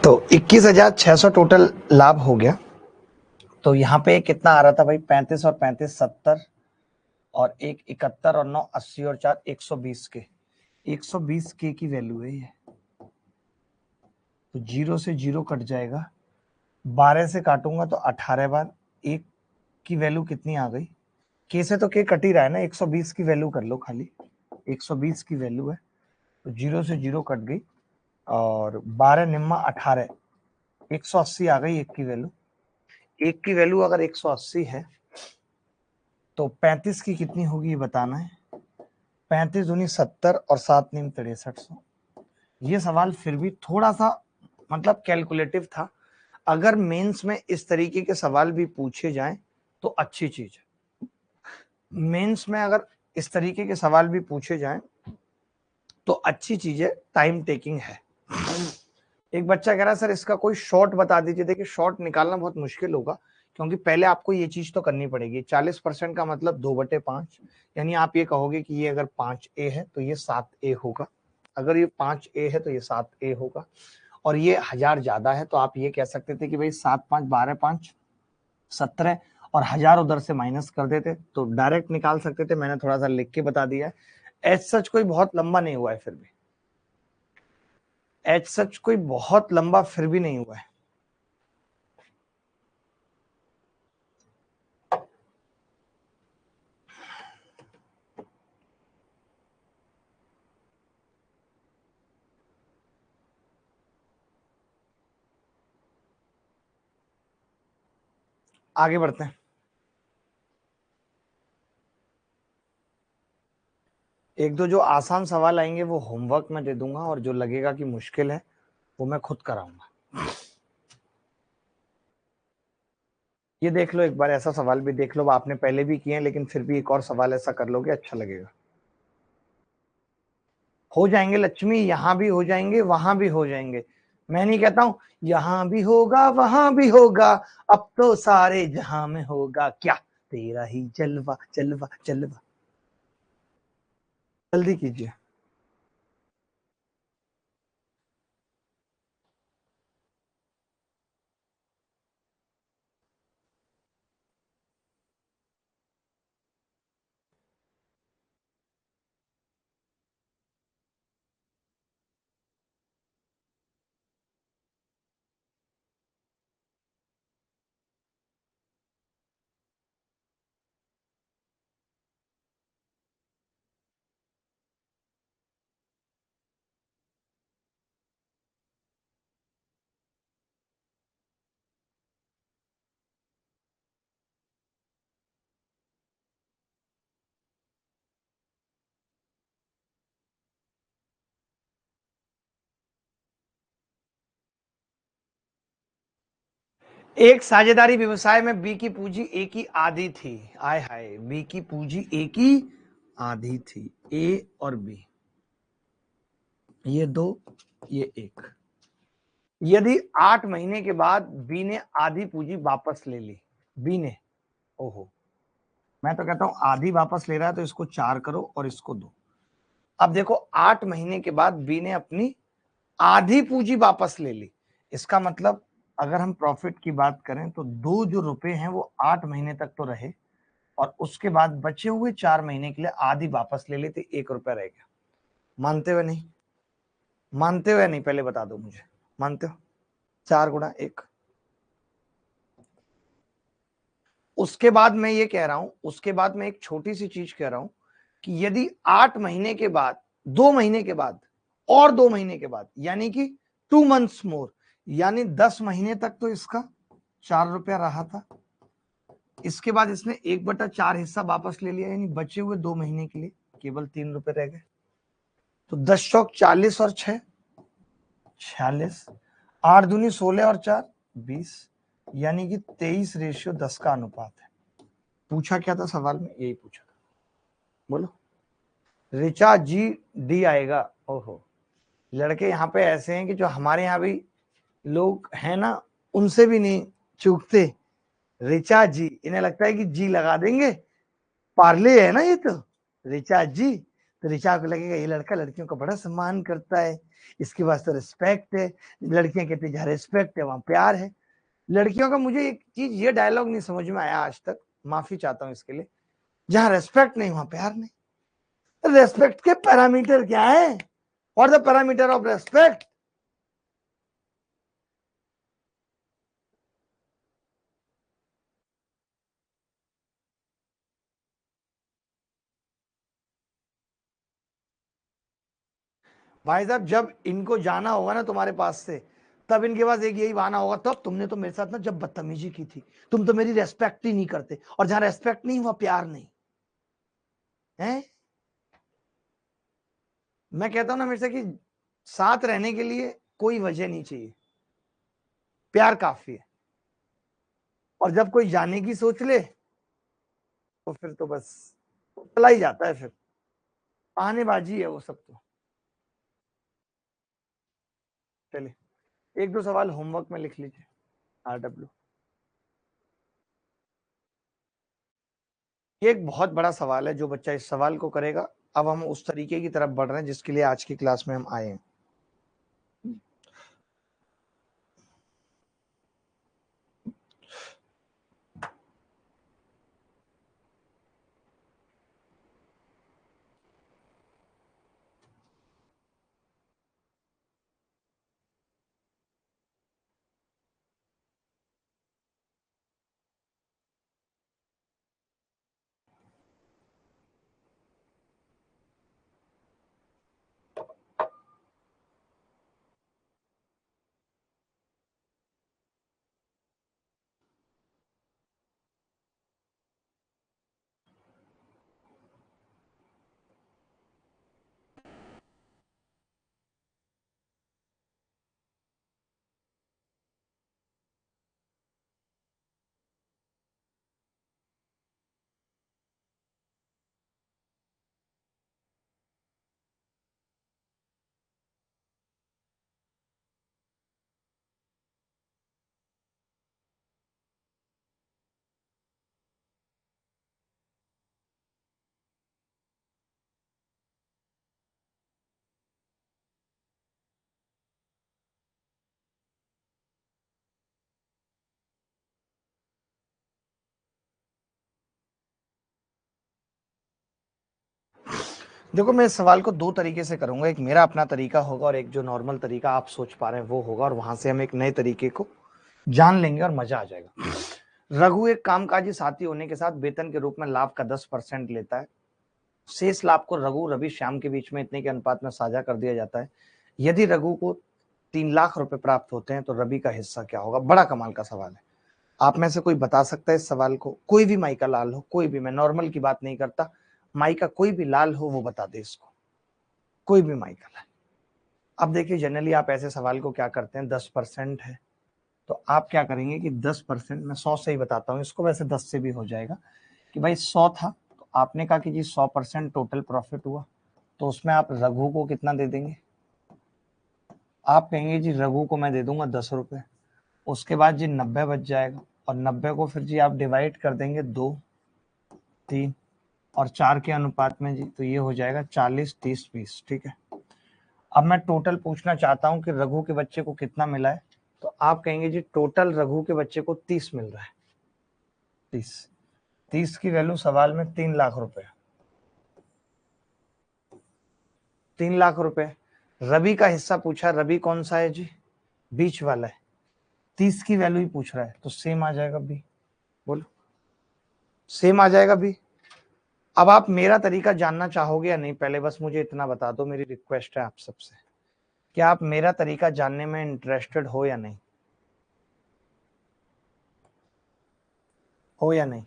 तो 21,600 टोटल लाभ हो गया। तो यहाँ पे कितना आ रहा था भाई, 35 और 35 70 और 1 71 और 9 80 और 4 120 के, 120 के की वैल्यू है ये। तो 0 से 0 कट जाएगा, 12 से काटूंगा तो 18 बार, 1 की वैल्यू कितनी आ गई, के से तो के कट ही रहा है ना, 120 की वैल्यू कर लो खाली, 120 की वैल्यू है। तो 0 से 0 कट गई और 12 निम्मा 18, 180 आ गई 1 की वैल्यू। 1 की वैल्यू अगर 180 है तो 35 की कितनी होगी ये बताना है। 35 दूनी 70 और 7 नीम 6300। ये सवाल फिर भी थोड़ा सा मतलब कैलकुलेटिव था। अगर मेंस में इस तरीके के सवाल भी पूछे जाएं तो अच्छी चीज है। मेंस में अगर इस तरीके के सवाल भी पूछे जाएं तो अच्छी चीज है, टाइम टेकिंग है। एक बच्चा कह रहा है सर इसका कोई शॉर्ट बता दीजिए। देखिए शॉर्ट निकालना बहुत मुश्किल होगा, क्योंकि पहले आपको ये चीज तो करनी पड़ेगी। 40% का मतलब 2/5, यानी आप ये कहोगे कि ये अगर 5A है तो ये 7A होगा, अगर ये 5A है तो ये 7A होगा, और ये 1000 ज्यादा है तो आप ये कह सकते थे कि भाई 7 5 12 5 17 और 1000 उधर से माइनस कर देते तो डायरेक्ट निकाल सकते थे। मैंने थोड़ा सा लिख के बता दिया है। एज सच कोई बहुत लंबा नहीं हुआ है, फिर भी एज सच कोई बहुत लंबा फिर भी नहीं हुआ है। आगे बढ़ते हैं। एक दो जो आसान सवाल आएंगे वो होमवर्क में दे दूंगा, और जो लगेगा कि मुश्किल है वो मैं खुद कराऊंगा। ये देख लो एक बार, ऐसा सवाल भी देख लो, आपने पहले भी किए हैं लेकिन फिर भी एक और सवाल ऐसा कर लोगे, अच्छा लगेगा। हो जाएंगे लक्ष्मी, यहां भी हो जाएंगे वहां भी हो जाएंगे। मैं नहीं कहता हूं यहां भी होगा वहां भी होगा, अब तो सारे जहां में होगा क्या, तेरा ही जलवा जलवा जलवा। जल्दी कीजिए। एक साझेदारी व्यवसाय में बी की पूंजी ए की आधी थी। आय हाय, बी की पूंजी ए की आधी थी। ए और बी, ये दो, ये एक। यदि 8 महीने के बाद बी ने आधी पूंजी वापस ले ली, बी ने, ओहो, मैं तो कहता हूं आधी वापस ले रहा है तो इसको 4 करो और इसको 2। अब देखो 8 महीने के बाद बी ने अपनी आधी पूंजी वापस ले ली। इसका मतलब अगर हम प्रॉफिट की बात करें तो 2 जो रुपए हैं वो 8 महीने तक तो रहे और उसके बाद बचे हुए 4 महीने के लिए आधी वापस ले लेते, 1 रुपया रह गया। मानते हुए नहीं? मानते हुए नहीं, पहले बता दो मुझे, मानते हो? 4 गुणा 1। उसके बाद मैं ये कह रहा हूं, उसके बाद मैं एक छोटी सी चीज कह रहा हूं कि यदि 8 महीने के बाद, 2 महीने के बाद और 2 महीने के बाद, यानी कि 2 मंथ्स मोर, यानी 10 महीने तक तो इसका 4 रुपया रहा था। इसके बाद इसने 1/4 हिस्सा वापस ले लिया, यानी बचे हुए 2 महीने के लिए केवल 3 रुपए रह गए। तो 10 चौक 40 और 6 46, 8 दूनी 16 और 4 20, यानी कि 23:10 का अनुपात है। पूछा क्या था सवाल में? यही पूछा था, बोलो। ऋचा जी डी आएगा। ओहो, लड़के यहाँ पे ऐसे हैं कि जो हमारे यहाँ भी लोग हैं ना, उनसे भी नहीं चूकते। ऋचा जी, इन्हें लगता है कि जी लगा देंगे, पार्ले है ना ये तो, ऋचा जी। तो ऋचा को लगेगा ये लड़का लड़कियों का बड़ा सम्मान करता है, इसके पास तो रिस्पेक्ट है। लड़कियां कहती है जहाँ रिस्पेक्ट है वहां प्यार है। लड़कियों का मुझे एक चीज, ये डायलॉग नहीं समझ में आया आज तक, माफी चाहता हूँ इसके लिए। जहां रेस्पेक्ट नहीं वहां प्यार नहीं। रेस्पेक्ट के पैरामीटर क्या है? और द पैरामीटर ऑफ रेस्पेक्ट? भाई साहब, जब इनको जाना होगा ना तुम्हारे पास से, तब इनके पास एक यही बहाना होगा, तब तुमने तो मेरे साथ ना जब बदतमीजी की थी, तुम तो मेरी रेस्पेक्ट ही नहीं करते, और जहां रेस्पेक्ट नहीं वहां प्यार नहीं है। मैं कहता हूं ना मेरे से कि साथ रहने के लिए कोई वजह नहीं चाहिए, प्यार काफी है। और जब कोई जाने की सोच ले तो फिर तो बस चला ही जाता है, फिर बहानेबाजी है वो सब तो। चलिए, 1-2 सवाल होमवर्क में लिख लीजिए, RW। ये एक बहुत बड़ा सवाल है, जो बच्चा इस सवाल को करेगा। अब हम उस तरीके की तरफ बढ़ रहे हैं जिसके लिए आज की क्लास में हम आए हैं। देखो, मैं इस सवाल को 2 तरीके से करूंगा, एक मेरा अपना तरीका होगा और एक जो नॉर्मल तरीका आप सोच पा रहे हैं वो होगा, और वहां से हम एक नए तरीके को जान लेंगे और मजा आ जाएगा। रघु एक कामकाजी साथी होने के साथ वेतन के रूप में लाभ का 10% लेता है। शेष लाभ को रघु, रवि, श्याम के बीच में इतने के अनुपात में साझा कर दिया जाता है। यदि रघु को 3 लाख रुपए प्राप्त होते हैं तो रवि का हिस्सा क्या होगा? बड़ा कमाल का सवाल है। आप में से कोई बता सकता है इस सवाल को? कोई भी माई का लाल हो, कोई भी, मैं नॉर्मल की बात नहीं करता, माई का कोई भी लाल हो वो बता दे इसको, कोई भी माई का लाल। अब देखिए, जनरली आप ऐसे सवाल को क्या करते हैं, 10% है तो आप क्या करेंगे कि 10%, मैं 100 से ही बताता हूँ इसको, वैसे 10 से भी हो जाएगा, कि भाई 100 था तो आपने कहा कि जी 100% टोटल प्रॉफिट हुआ, तो उसमें आप रघु को कितना दे देंगे? आप कहेंगे जी रघु को मैं दे दूंगा 10 रुपए। उसके बाद जी 90 बच जाएगा, और 90 को फिर जी आप डिवाइड कर देंगे 2, 3 और 4 के अनुपात में जी, तो ये हो जाएगा 40, 30, 20। ठीक है, अब मैं टोटल पूछना चाहता हूँ कि रघु के बच्चे को कितना मिला है, तो आप कहेंगे जी टोटल रघु के बच्चे को 30 मिल रहा है। 30 की वैल्यू सवाल में 3 लाख रुपए, 3 लाख रुपए। रवि का हिस्सा पूछा, रवि कौन सा है जी? बीच वाला है। 30 की वैल्यू ही पूछ रहा है, तो सेम आ जाएगा बी। बोलो, सेम आ जाएगा बी। अब आप मेरा तरीका जानना चाहोगे या नहीं, पहले बस मुझे इतना बता दो, मेरी रिक्वेस्ट है आप सबसे, क्या आप मेरा तरीका जानने में इंटरेस्टेड हो या नहीं? हो या नहीं?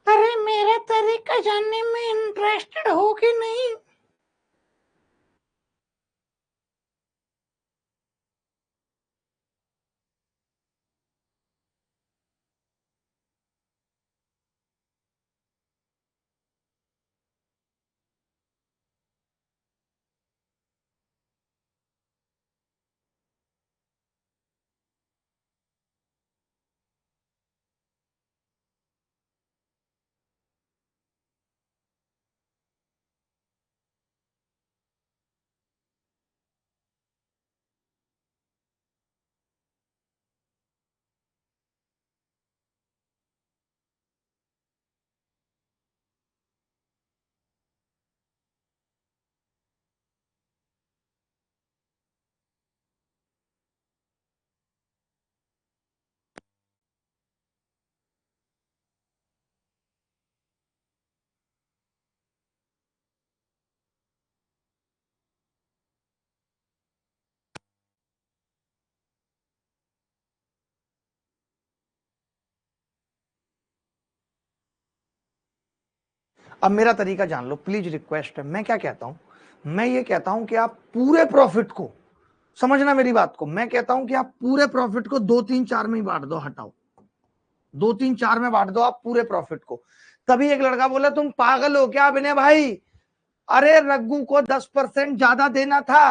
अरे मेरा तरीका जानने में इंटरेस्टेड हो कि नहीं? अब मेरा तरीका जान लो प्लीज, रिक्वेस्ट है। मैं क्या कहता हूं, मैं ये कहता हूं कि आप पूरे प्रॉफिट को, समझना मेरी बात को, मैं कहता हूं कि आप पूरे प्रॉफिट को 2, 3, 4 में ही बांट दो, हटाओ 2, 3, 4 में बांट दो आप पूरे प्रॉफिट को। तभी एक लड़का बोला तुम पागल हो क्या विनय भाई, अरे रघु को 10% ज्यादा देना था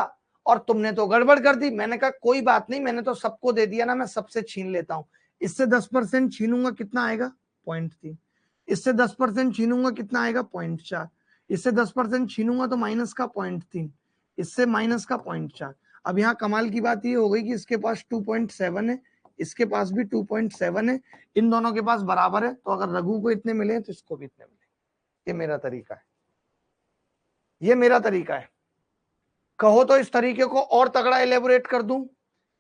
और तुमने तो गड़बड़ कर दी। मैंने कहा कोई बात नहीं, मैंने तो सबको दे दिया ना, मैं सबसे छीन लेता हूं। इससे 10% छीनूंगा, कितना आएगा? 0.3। इससे 10% छीनूंगा, कितना आएगा? 0.4। इससे 10% छीनूंगा तो माइनस का 0.3, इससे माइनस का 0.4। अब यहाँ कमाल की बात ये हो गई कि इसके पास 2.7 है, इसके पास भी 2.7 है, इन दोनों के पास बराबर है, तो अगर रघु को इतने मिले तो इसको भी इतने मिले। ये मेरा तरीका है, ये मेरा तरीका है। कहो तो इस तरीके को और तगड़ा एलेबोरेट कर दूं,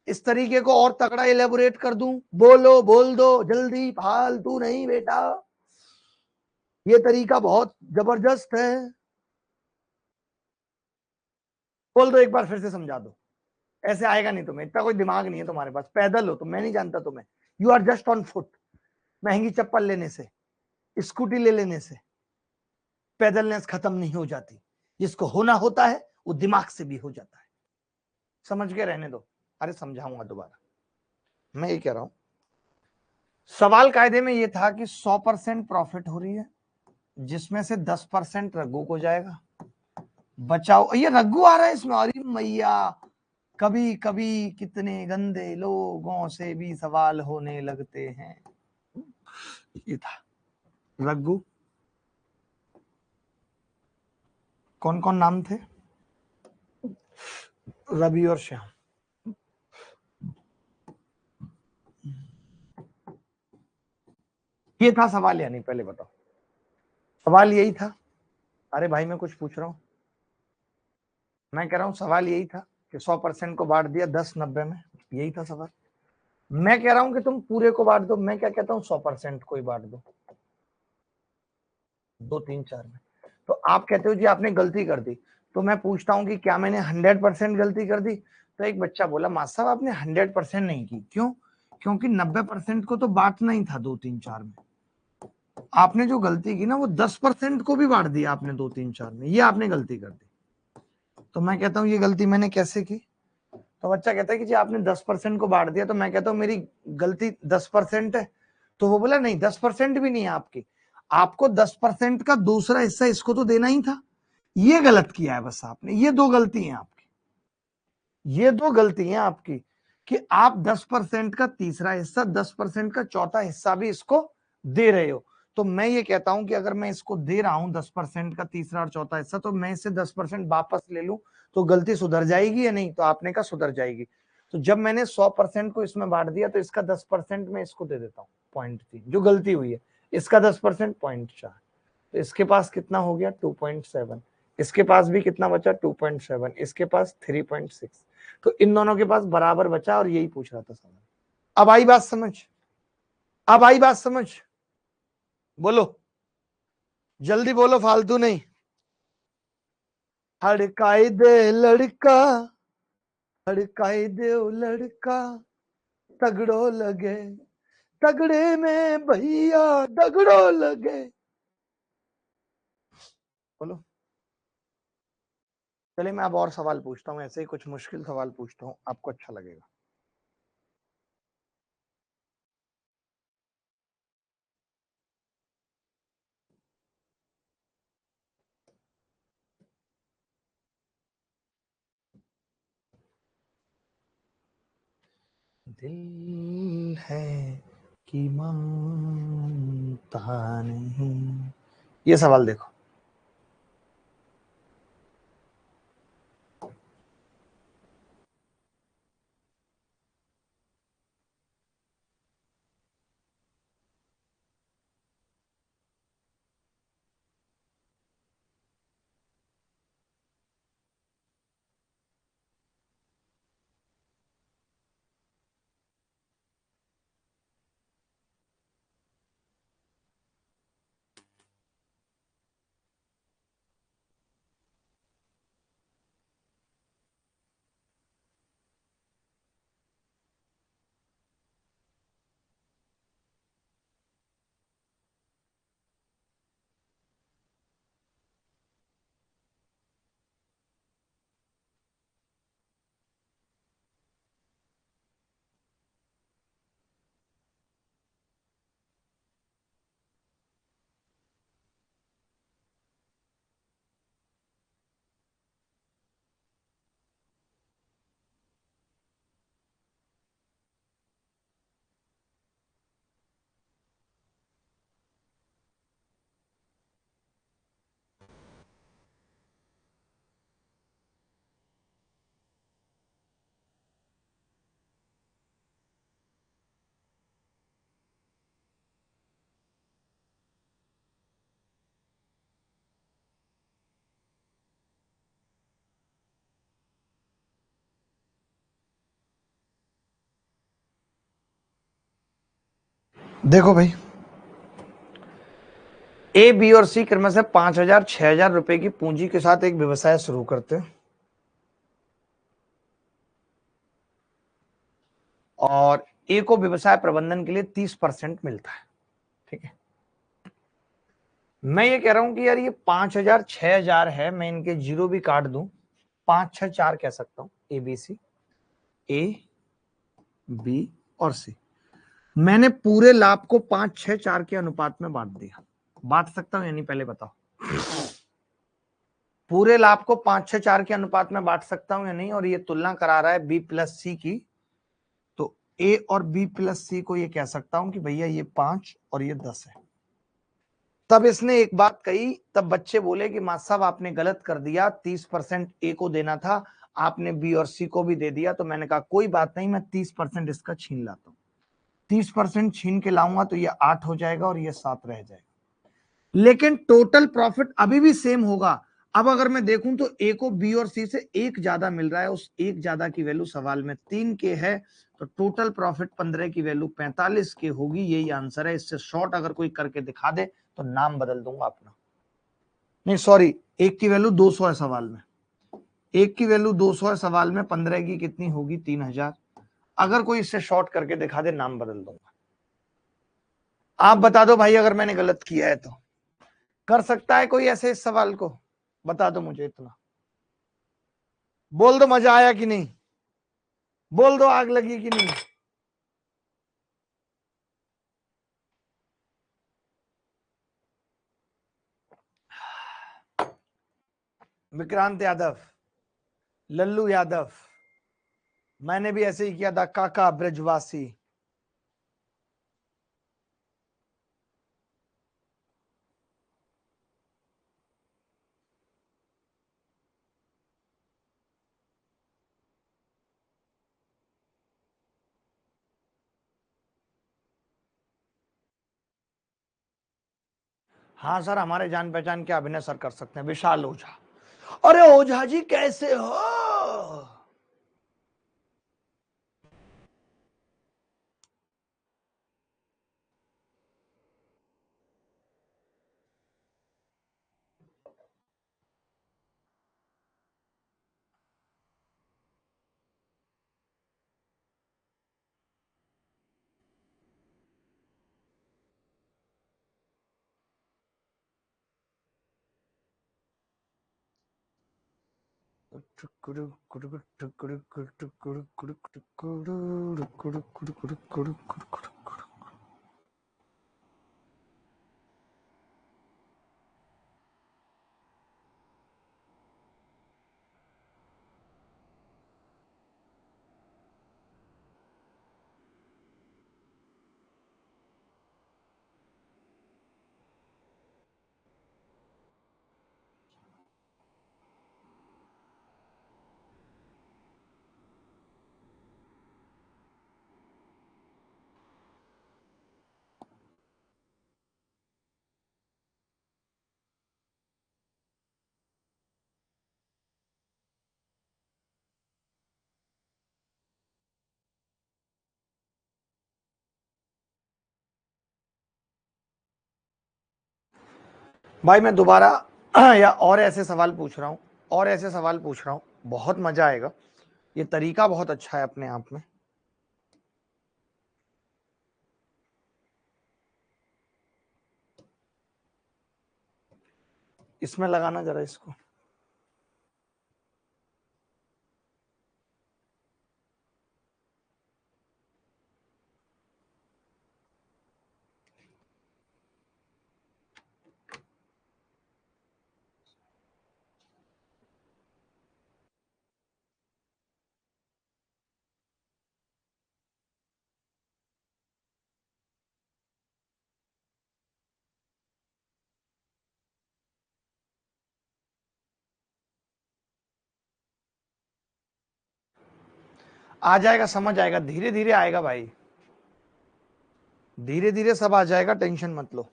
इस तरीके को और तगड़ा एलेबोरेट कर दूं? बोलो, बोल दो जल्दी, फालतू नहीं बेटा, ये तरीका बहुत जबरदस्त है। बोल दो एक बार, फिर से समझा दो। ऐसे आएगा नहीं तुम्हें, इतना कोई दिमाग नहीं है तुम्हारे पास, पैदल हो तुम, मैं नहीं जानता तुम्हें। You are just on foot. महंगी चप्पल लेने से, स्कूटी ले लेने से पैदलनेस खत्म नहीं हो जाती। जिसको होना होता है वो दिमाग से भी हो जाता है। समझ के रहने दो। अरे समझाऊंगा दोबारा। मैं ये कह रहा हूं, सवाल कायदे में ये था कि 100% प्रॉफिट हो रही है, जिसमें से 10% रघु को जाएगा। बचाओ, ये रघु आ रहा है इसमें, अरे मैया, कभी कभी कितने गंदे लोगों से भी सवाल होने लगते हैं। ये था रघु, कौन कौन नाम थे? रवि और श्याम। ये था सवाल या नहीं, पहले बताओ। सवाल यही था। अरे भाई मैं कुछ पूछ रहा हूं, मैं कह रहा हूं सवाल यही था कि 100% को बांट दिया 10, 90 में, यही था सवाल। मैं कह रहा हूं कि तुम पूरे को बांट दो, मैं क्या कहता हूं 100% को ही बांट दो 2, 3, 4 में। तो आप कहते हो जी आपने गलती कर दी, तो मैं पूछता हूं कि क्या मैंने 100% गलती कर दी? तो एक बच्चा बोला मास्टर साहब आपने 100% नहीं की। क्यों? क्योंकि 90% को तो बांटना ही था 2, 3, 4 में। आपने जो गलती की ना, वो 10% को भी बांट दिया आपने 2, 3, 4 में, ये आपने गलती कर दी। तो मैं कहता हूं ये गलती मैंने कैसे की? तो बच्चा कहता है कि जी आपने 10% को बांट दिया, तो मैं कहता हूँ मेरी गलती 10% है, तो वो बोला नहीं 10% भी नहीं है आपकी, आपको 10% का दूसरा हिस्सा इसको तो देना ही था, ये गलत किया है बस आपने। ये दो गलती है आपकी, ये दो गलती है आपकी कि आप 10% का तीसरा हिस्सा, 10% का चौथा हिस्सा भी इसको दे रहे हो। तो मैं ये कहता हूं कि अगर मैं इसको दे रहा हूं 10% का तीसरा और चौथा हिस्सा, तो मैं इसे 10% वापस ले लूं तो गलती सुधर जाएगी या नहीं? तो आपने कहा सुधर जाएगी। तो जब मैंने 100% को इसमें बांट दिया, तो इसका 10% मैं इसको दे देता हूँ, 0.3 जो गलती हुई है, इसका 10% 0.4, तो इसके पास कितना हो गया 2.7, इसके पास भी कितना बचा 2.7, इसके पास 3.6। तो इन दोनों के पास बराबर बचा, और यही पूछ रहा था सवाल। अब आई बात समझ, अब आई बात समझ, बोलो जल्दी बोलो, फालतू नहीं। हड़काई दे लड़का, हड़काई दे लड़का, तगड़ो लगे, तगड़े में भैया तगड़ो लगे। बोलो। चलिए मैं अब और सवाल पूछता हूँ, ऐसे ही कुछ मुश्किल सवाल पूछता हूँ, आपको अच्छा लगेगा। दिल है कि मानता नहीं। ये सवाल देखो, देखो भाई, ए, बी और सी क्रम से 5,000 6,000 रुपए की पूंजी के साथ एक व्यवसाय शुरू करते हैं, और ए को व्यवसाय प्रबंधन के लिए 30% मिलता है। ठीक है, मैं ये कह रहा हूं कि यार ये 5,000 6,000 है, मैं इनके जीरो भी काट दूं, 5 6 4 कह सकता हूं, A B C, A B और सी। मैंने पूरे लाभ को 5 6 4 के अनुपात में बांट दिया। बांट सकता हूं यानी पहले बताओ, पूरे लाभ को 5 6 4 के अनुपात में बांट सकता हूं या नहीं? और ये तुलना करा रहा है बी प्लस सी की, तो ए और बी प्लस सी को ये कह सकता हूं कि भैया ये 5 और ये 10 है। तब इसने एक बात कही, तब बच्चे बोले कि मास्टर साहब आपने गलत कर दिया, 30% ए को देना था, आपने बी और सी को भी दे दिया। तो मैंने कहा कोई बात नहीं, मैं 30% इसका छीन लाता हूं। 30% छीन के लाऊंगा तो ये 8 हो जाएगा और ये 7 रह जाएगा, लेकिन टोटल प्रॉफिट अभी भी सेम होगा। अब अगर मैं देखूं तो ए को बी और सी से एक ज्यादा मिल रहा है, उस एक ज्यादा की वैल्यू सवाल में 3 के है, तो टोटल प्रॉफिट 15 की वैल्यू 45 के होगी। यही आंसर है। इससे शॉर्ट अगर कोई करके दिखा दे तो नाम बदल दूंगा अपना। नहीं सॉरी, एक की वैल्यू 200 है सवाल में, एक की वैल्यू 200 है सवाल में, 15 की कितनी होगी 3,000। अगर कोई इससे शॉर्ट करके दिखा दे नाम बदल दूंगा। आप बता दो भाई अगर मैंने गलत किया है तो। कर सकता है कोई ऐसे इस सवाल को? बता दो मुझे, इतना बोल दो, मजा आया कि नहीं? बोल दो आग लगी कि नहीं। विक्रांत यादव, लल्लू यादव, मैंने भी ऐसे ही किया था काका ब्रजवासी। हाँ सर, हमारे जान पहचान के अभिनय सर कर सकते हैं, विशाल ओझा। अरे ओझा जी कैसे हो? भाई मैं दोबारा या और ऐसे सवाल पूछ रहा हूँ, और ऐसे सवाल पूछ रहा हूँ, बहुत मजा आएगा। ये तरीका बहुत अच्छा है अपने आप में। इसमें लगाना जरा इसको। आ जाएगा, समझ आएगा, धीरे धीरे आएगा भाई, धीरे धीरे सब आ जाएगा, टेंशन मत लो।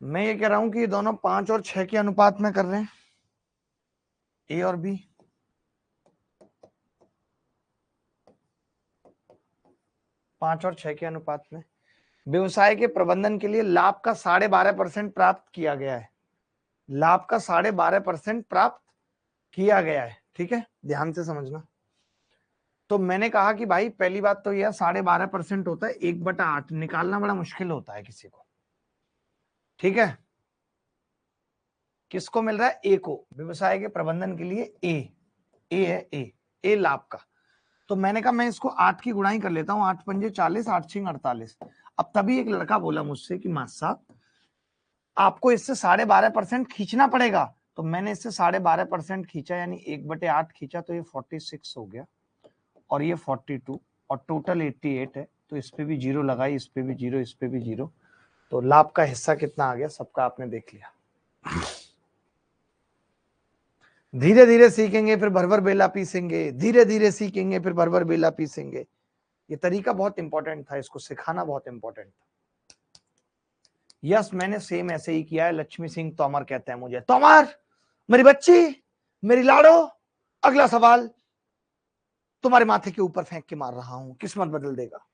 मैं ये कह रहा हूं कि ये दोनों 5 और 6 के अनुपात में कर रहे हैं, ए और बी। 5 और 6 के अनुपात में व्यवसाय के प्रबंधन के लिए लाभ का 12.5% प्राप्त किया गया है। लाभ का 12.5% प्राप्त किया गया है, ठीक है, ध्यान से समझना। तो मैंने कहा कि भाई पहली बात तो यह 12.5% होता है, 1/8 निकालना बड़ा मुश्किल होता है किसी को, ठीक है। किसको मिल रहा है? ए को, व्यवसाय के प्रबंधन के लिए ए है, ए लाभ का। तो मैंने कहा मैं इसको 8 की गुणाई कर लेता हूँ, 8 पंजे 40, 8 छिंग 48। अब तभी एक लड़का बोला मुझसे कि मास्टर साहब आपको इससे 12.5% खींचना पड़ेगा। तो मैंने इससे 12.5% खींचा, यानी 1/8 खींचा, तो ये 46 हो गया, और ये 42, और टोटल 88 है। तो इस पे भी जीरो लगाई, इस पे भी जीरो, इस पे भी जीरो। तो लाभ का हिस्सा कितना आ गया सबका आपने देख लिया। धीरे धीरे सीखेंगे फिर भरभर बेला पीसेंगे, धीरे धीरे सीखेंगे फिर भरभर बेला पीसेंगे। ये तरीका बहुत इंपॉर्टेंट था, इसको सिखाना बहुत इंपॉर्टेंट था। यस, मैंने सेम ऐसे ही किया है। लक्ष्मी सिंह तोमर कहते हैं मुझे, तोमर मेरी बच्ची, मेरी लाड़ो, अगला सवाल तुम्हारे माथे के ऊपर फेंक के मार रहा हूं, किस्मत बदल देगा।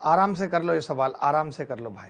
आराम से कर लो ये सवाल, आराम से कर लो भाई।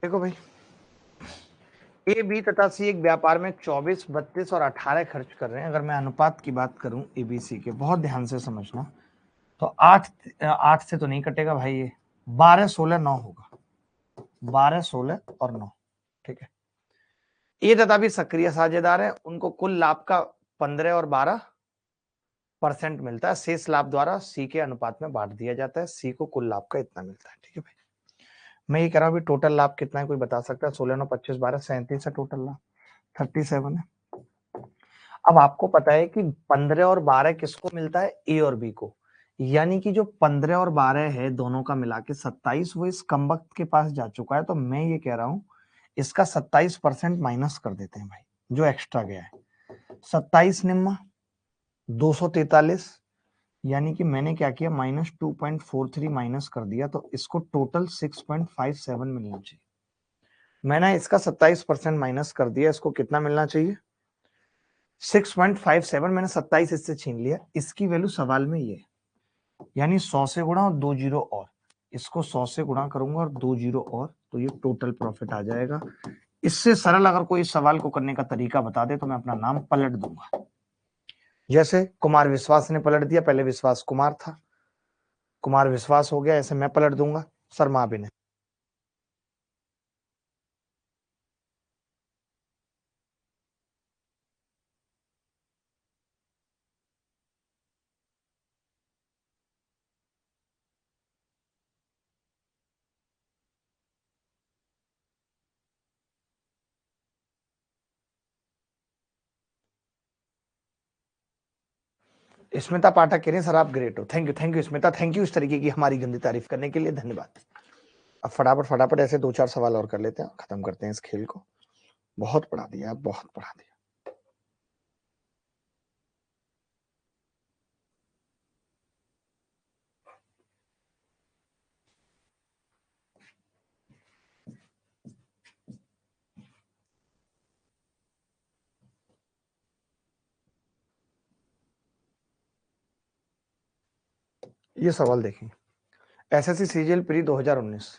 देखो भाई, ए बी तथा सी एक व्यापार में 24, 32 और 18 खर्च कर रहे हैं। अगर मैं अनुपात की बात करूं ए बी सी के, बहुत ध्यान से समझना, तो 8 8 से तो नहीं कटेगा भाई, ये 12, 16, 9 होगा, 12, 16 और 9। ठीक है, ए तथा भी सक्रिय साझेदार है, उनको कुल लाभ का 15 और 12% मिलता है। शेष लाभ द्वारा सी के अनुपात में बांट दिया जाता है, सी को कुल लाभ का इतना मिलता है। ठीक है भाई, मैं ये कह रहा हूँ टोटल लाभ कितना है, कोई बता सकता है? 16, 9, 25, 12, 37 है टोटल लाभ, 37 है। अब आपको पता है कि 15 और 12 किसको मिलता है? ए और बी को। यानी कि जो 15 और 12 है दोनों का मिला के 27, वो इस कमबख्त के पास जा चुका है। तो मैं ये कह रहा हूं इसका 27% माइनस कर देते हैं भाई, जो एक्स्ट्रा गया है। 27 निम्मा 243, यानी कि मैंने क्या किया, -2.43 माइनस कर दिया, तो इसको टोटल 6.57 मिलना चाहिए। मैंने इसका 27% माइनस कर दिया, इसको कितना मिलना चाहिए? 6.57। मैंने 27 इससे छीन लिया, इसकी वैल्यू सवाल में ये, यानी 100 से गुणा और 2 जीरो और, इसको 100 से गुणा करूंगा और 2 जीरो और, तो ये टोटल प्रॉफिट आ जाएगा। इससे सरल अगर कोई इस सवाल को करने का तरीका बता दे तो मैं अपना नाम पलट दूंगा। जैसे कुमार विश्वास ने पलट दिया, पहले विश्वास कुमार था, कुमार विश्वास हो गया, ऐसे मैं पलट दूंगा शर्मा अभिनय। स्मिता पाठक कह रही सर आप ग्रेट हो। Thank you Smita, thank you इस तरीके की हमारी गंदी तारीफ करने के लिए, धन्यवाद। अब फटाफट फटाफट ऐसे 2-4 सवाल और कर लेते हैं, खत्म करते हैं इस खेल को। बहुत पढ़ा दिया, बहुत पढ़ा दिया। ये सवाल देखें, एसएससी सीजीएल प्री 2019,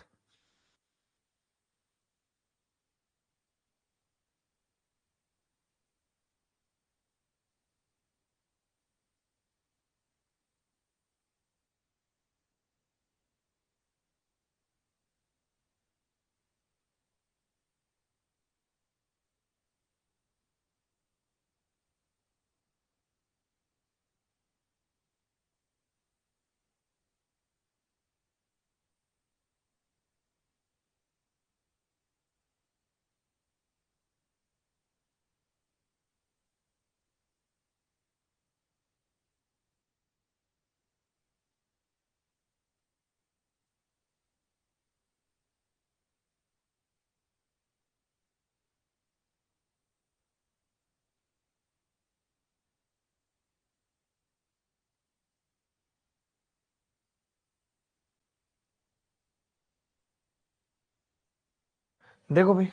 देखो भाई,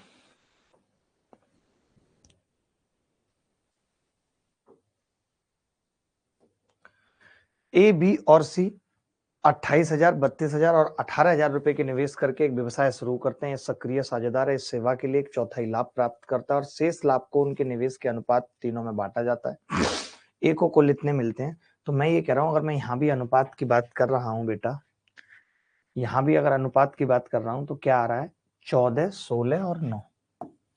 ए, बी और सी 28,000, 32,000 और 18,000 रुपए के निवेश करके एक व्यवसाय शुरू करते हैं। सक्रिय साझेदार है। इस सेवा के लिए एक चौथाई लाभ प्राप्त करता है और शेष लाभ को उनके निवेश के अनुपात तीनों में बांटा जाता है। ए को कुल इतने मिलते हैं। तो मैं ये कह रहा हूं, अगर मैं यहाँ भी अनुपात की बात कर रहा हूँ बेटा, यहाँ भी अगर अनुपात की बात कर रहा हूं तो क्या आ रहा है? 14, 16 और 9।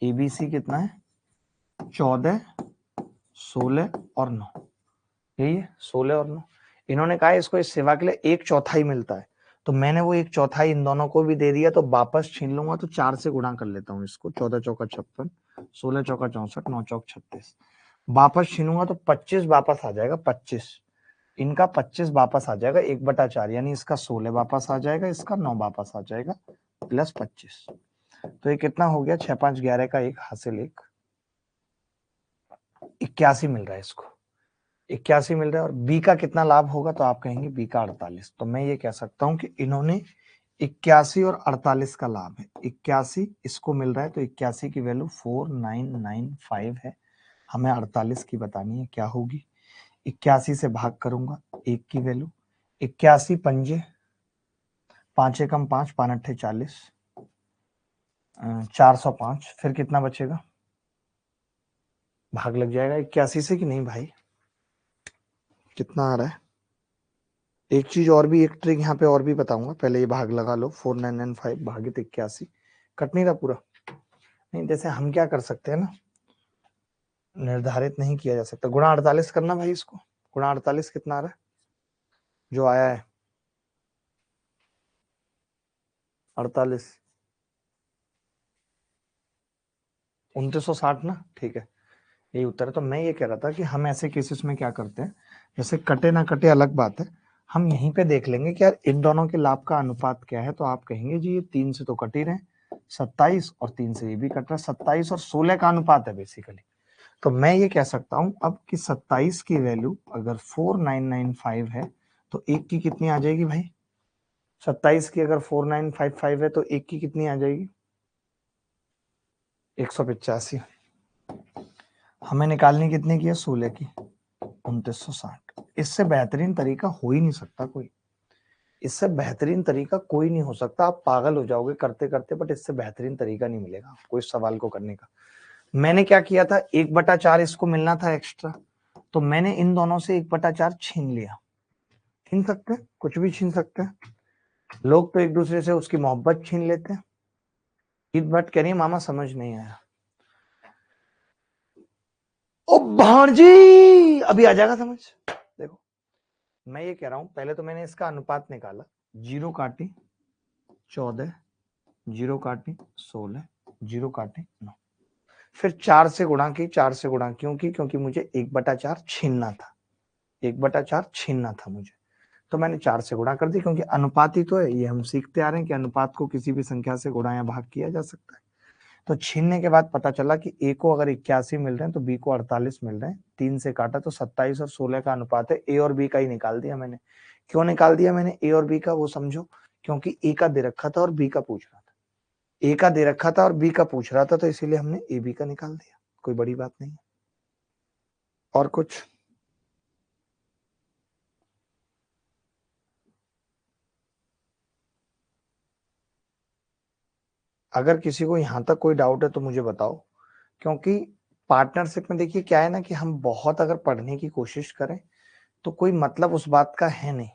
एबीसी कितना है? 14, 16 और 9। यही है, 16 और 9। इन्होंने कहा इसको इस सेवा के लिए एक चौथाई मिलता है, तो मैंने वो एक चौथाई इन दोनों को भी दे दिया। तो वापस छीन लूंगा, तो 4 से गुणा कर लेता हूँ इसको। 14 चौका 56, 16 चौका 64, 9 चौक 36। वापस छीनूंगा तो 25 वापस आ जाएगा। 25 इनका 25 वापस आ जाएगा 1/4, यानी इसका 16 वापस आ जाएगा, इसका 9 वापस आ जाएगा, प्लस 25। तो ये कितना हो गया? 6 5 11 का 1 हासिल 1, 81 मिल रहा है इसको। 81 मिल रहा है। और बी का कितना लाभ होगा? तो आप कहेंगे बी का 48। तो मैं ये कह सकता हूं कि इन्होंने 81 और 48 का लाभ है। 81 इसको मिल रहा है, तो 81 की वैल्यू 4995 है। हमें 48 की बतानी है, क्या होगी? 81 से भाग करूंगा, एक की वैल्यू 81 पंजे 5 एकम 5, 5 अट्ठे 40, 405। फिर कितना बचेगा? भाग लग जाएगा 81 से कि नहीं भाई? कितना आ रहा है? एक चीज और भी, एक ट्रिक यहाँ पे और भी बताऊंगा, पहले ये भाग लगा लो। 4995 भागित 81, कट नहीं रहा पूरा? नहीं, जैसे हम क्या कर सकते हैं ना, निर्धारित नहीं किया जा सकता। गुणा 48 करना भाई इसको। गुणा 48 कितना आ रहा है जो आया है? 48, 2960 ना, ठीक है, यही उत्तर है। तो मैं ये कह रहा था कि हम ऐसे केसेस में क्या करते हैं, जैसे कटे ना कटे अलग बात है, हम यहीं पे देख लेंगे कि यार इन दोनों के लाभ का अनुपात क्या है। तो आप कहेंगे जी ये 3 से तो कट ही रहे, 27 और 3 से ये भी कट रहा है। 27 और 16 का अनुपात है बेसिकली। तो मैं ये कह सकता हूं अब कि 27 की वैल्यू अगर 4995 है, तो एक की कितनी आ जाएगी भाई? 27 की अगर 4955 है तो एक की कितनी आ जाएगी? 185। हमें निकालनी कितने की है? 16 की, 2960। इससे बेहतरीन तरीका हो ही नहीं सकता कोई। इससे बेहतरीन तरीका कोई नहीं हो सकता। आप पागल हो जाओगे करते करते, बट इससे बेहतरीन तरीका नहीं मिलेगा आपको इस सवाल को करने का। मैंने क्या किया था, 1/4 इसको मिलना था एक्स्ट्रा, तो मैंने इन दोनों से 1/4 छीन लिया। छीन सकते हैं, कुछ भी छीन सकते हैं लोग, तो एक दूसरे से उसकी मोहब्बत छीन लेते हैं। ईद भट्ट कह रही है मामा समझ नहीं आया। ओ भांजी, अभी आ जाएगा समझ। देखो, मैं ये कह रहा हूं, पहले तो मैंने इसका अनुपात निकाला। 0 काटी 14, 0 काटी 16, 0 काटी 9। फिर 4 से गुणा की। 4 से गुणा क्यों की? क्योंकि मुझे 1/4 छीनना था। 1/4 छीनना था मुझे, तो मैंने 4 से गुणा कर दी, क्योंकि अनुपात ही तो है। ये हम सीखते आ रहे हैं कि अनुपात को किसी भी संख्या से गुणा या भाग किया जा सकता है। तो छीनने के बाद पता चला कि ए को अगर 81 मिल रहे हैं तो बी को 48 मिल रहे हैं। 3 से काटा तो 27 और 16 का अनुपात है। ए और बी का ही निकाल दिया मैंने। क्यों निकाल दिया मैंने ए और बी का, वो समझो। क्योंकि ए का दे रखा था और बी का पूछ रहा था। ए का दे रखा था और बी का पूछ रहा था, तो इसीलिए हमने ए बी का निकाल दिया। कोई बड़ी बात नहीं है। और कुछ? अगर किसी को यहां तक कोई डाउट है तो मुझे बताओ। क्योंकि पार्टनरशिप में देखिए क्या है ना, कि हम बहुत अगर पढ़ने की कोशिश करें तो कोई मतलब उस बात का है नहीं।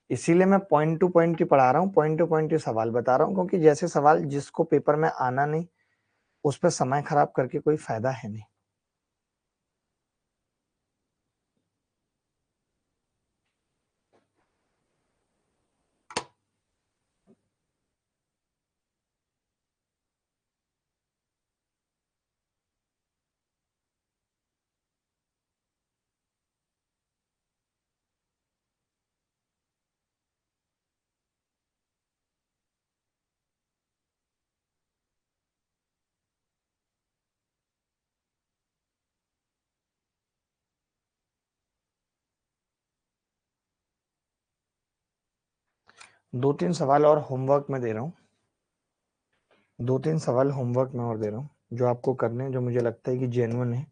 इसीलिए मैं पॉइंट टू पॉइंट ही पढ़ा रहा हूँ, पॉइंट टू पॉइंट ही सवाल बता रहा हूँ, क्योंकि जैसे सवाल जिसको पेपर में आना नहीं, उस पर समय खराब करके कोई फायदा है नहीं। दो तीन सवाल और होमवर्क में दे रहा हूँ। दो तीन सवाल होमवर्क में और दे रहा हूँ जो आपको करने हैं, जो मुझे लगता है कि जेन्युइन है।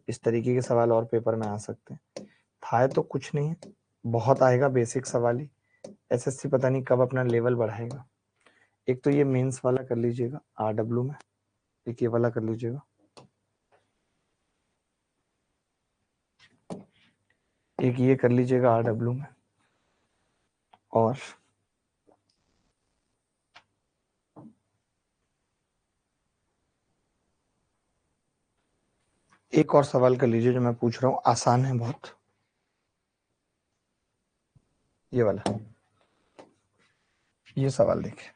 इस तरीके के सवाल और पेपर में आ सकते हैं। था तो कुछ नहीं है, बहुत आएगा, बेसिक सवाल ही। एसएससी पता नहीं कब अपना लेवल बढ़ाएगा। एक तो ये मेंस वाला कर लीजिएगा आरडब्ल्यू में, एक ये वाला कर लीजिएगा, एक ये कर लीजिएगा आरडब्ल्यू में, और एक और सवाल कर लीजिए जो मैं पूछ रहा हूँ, आसान है बहुत, ये वाला। ये सवाल देखिए,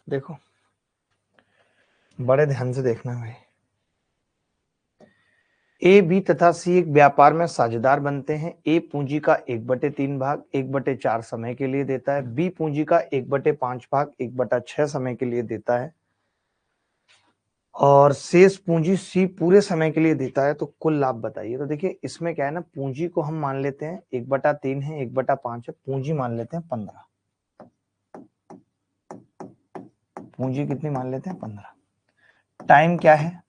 देखो बड़े ध्यान से देखना भाई। ए बी तथा सी एक व्यापार में साझेदार बनते हैं। ए पूंजी का 1/3 भाग 1/4 समय के लिए देता है। बी पूंजी का 1/5 भाग 1/6 समय के लिए देता है, और शेष पूंजी सी पूरे समय के लिए देता है। तो कुल लाभ बताइए। तो देखिए इसमें क्या है ना, पूंजी को हम मान लेते हैं 1/3 है, 1/5 है, पूंजी मान लेते हैं 15। पूंजी कितनी मान लेते हैं? 15। टाइम क्या है?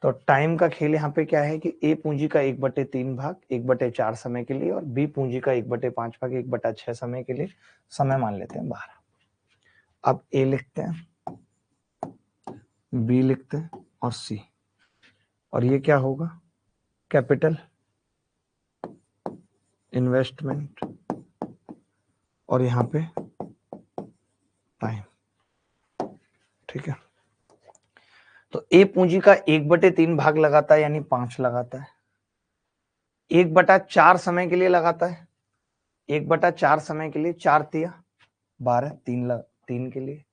तो टाइम का खेल यहाँ पे क्या है कि ए पूंजी का 1/3 भाग 1/4 समय के लिए, और बी पूंजी का 1/5 भाग 1/6 समय के लिए। समय मान लेते हैं 12। अब ए लिखते हैं, बी लिखते हैं, और सी। और ये क्या होगा? कैपिटल, इन्वेस्टमेंट, और यहाँ पे टाइम। ठीक है, तो ए पूंजी का 1/3 भाग लगाता है, यानी 5 लगाता है। 1/4 समय के लिए लगाता है। 1/4 समय के लिए 4 तिया 12, 3 के लिए।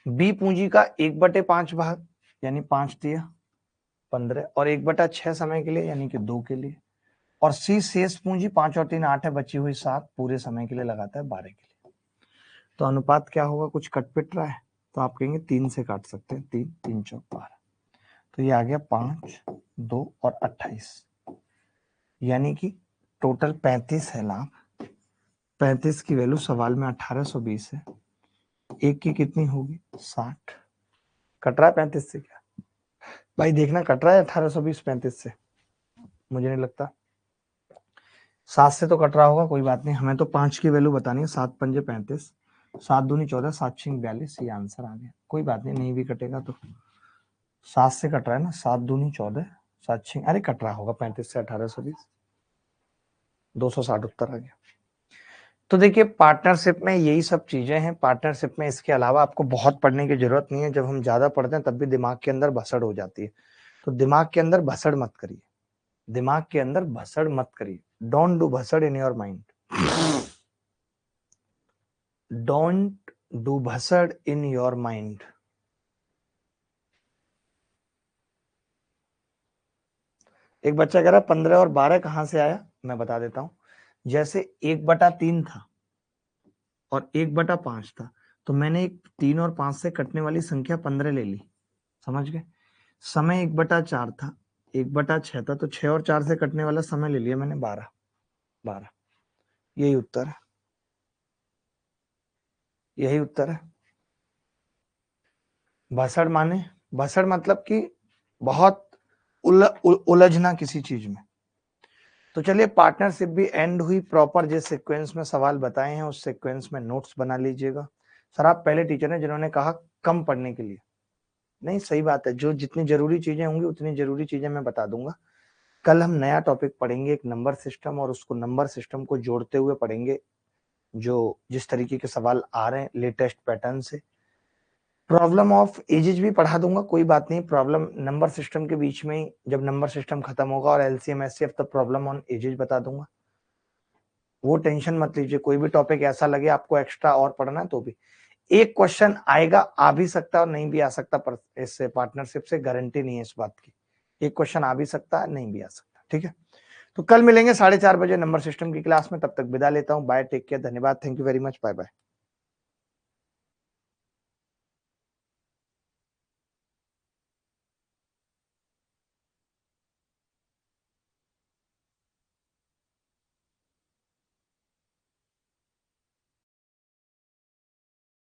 बी पूंजी का 1/5 भाग यानी 5 तिया 15, और 1/6 समय के लिए यानी कि 2 के लिए। और सी शेष पूंजी 5 और 3 8 है, बची हुई 7 पूरे समय के लिए लगाता है, 12 के लिए। तो अनुपात क्या होगा? कुछ कट पिट रहा है तो आप कहेंगे 3 से काट सकते हैं। 3 3 चौक 12, तो ये आ गया 5 2 और 28, यानी कि टोटल 35 है लाभ। 35 की वैल्यू सवाल में 1820 है। एक की कितनी होगी? 60। कट रहा है 35 से क्या भाई? देखना कट रहा है 1820 35 से? मुझे नहीं लगता। 7 से तो कट रहा होगा, कोई बात नहीं। हमें तो 5 की वैल्यू बतानी है। 7 पंजे 35, 7 दूनी 14, 7 छिंग 42। ये आंसर आ गया। कोई बात नहीं, नहीं भी कटेगा तो 7 से कट रहा है ना। 7 दूनी 14, 7 छिंग, अरे कट रहा होगा 35 से 1820, 260 उत्तर आ गया। तो देखिए पार्टनरशिप में यही सब चीजें हैं। पार्टनरशिप में इसके अलावा आपको बहुत पढ़ने की जरूरत नहीं है। जब हम ज्यादा पढ़ते हैं तब भी दिमाग के अंदर भसड़ हो जाती है। तो दिमाग के अंदर भसड़ मत करिए, दिमाग के अंदर भसड़ मत करिए। डोंट डू भसड़ in your mind, don't do भसड़ इन योर माइंड। एक बच्चा कह रहा है 15 और 12 कहां से आया, मैं बता देता हूं। जैसे 1/3 था, और 1/5 था, तो मैंने एक 3 और 5 से कटने वाली संख्या 15 ले ली। समझ गए? समय 1/4 था, 1/6 था, तो 6 और 4 से कटने वाला समय ले लिया मैंने 12। यही उत्तर है, यही उत्तर है। भसड़ माने, भसड़ मतलब कि बहुत उलझना किसी चीज में। तो चलिए, पार्टनरशिप भी एंड हुई प्रॉपर। जिस सीक्वेंस में सवाल बताए हैं उस सीक्वेंस में नोट्स बना लीजिएगा। सर आप पहले टीचर हैं जिन्होंने कहा कम पढ़ने के लिए। नहीं, सही बात है, जो जितनी जरूरी चीजें होंगी उतनी जरूरी चीजें मैं बता दूंगा। कल हम नया टॉपिक पढ़ेंगे, एक नंबर सिस्टम, और उसको नंबर सिस्टम को जोड़ते हुए पढ़ेंगे, जो जिस तरीके के सवाल आ रहे हैं लेटेस्ट पैटर्न से। प्रॉब्लम ऑफ एजेज भी पढ़ा दूंगा, कोई बात नहीं। प्रॉब्लम नंबर सिस्टम के बीच में ही, जब नंबर सिस्टम खत्म होगा और एलसीएम एचसीएफ, तब प्रॉब्लम ऑन एजेज बता दूंगा। वो टेंशन मत लीजिए, कोई भी टॉपिक ऐसा लगे आपको एक्स्ट्रा और पढ़ना है तो भी एक क्वेश्चन आएगा, आ भी सकता है और नहीं भी आ सकता, पर इससे पार्टनरशिप से गारंटी नहीं है इस बात की। एक क्वेश्चन आ भी सकता है, नहीं भी आ सकता। ठीक है, तो कल मिलेंगे 4:30 बजे नंबर सिस्टम की क्लास में। तब तक विदा लेता हूं, बाय, टेक केयर, धन्यवाद, thank you very much, bye bye.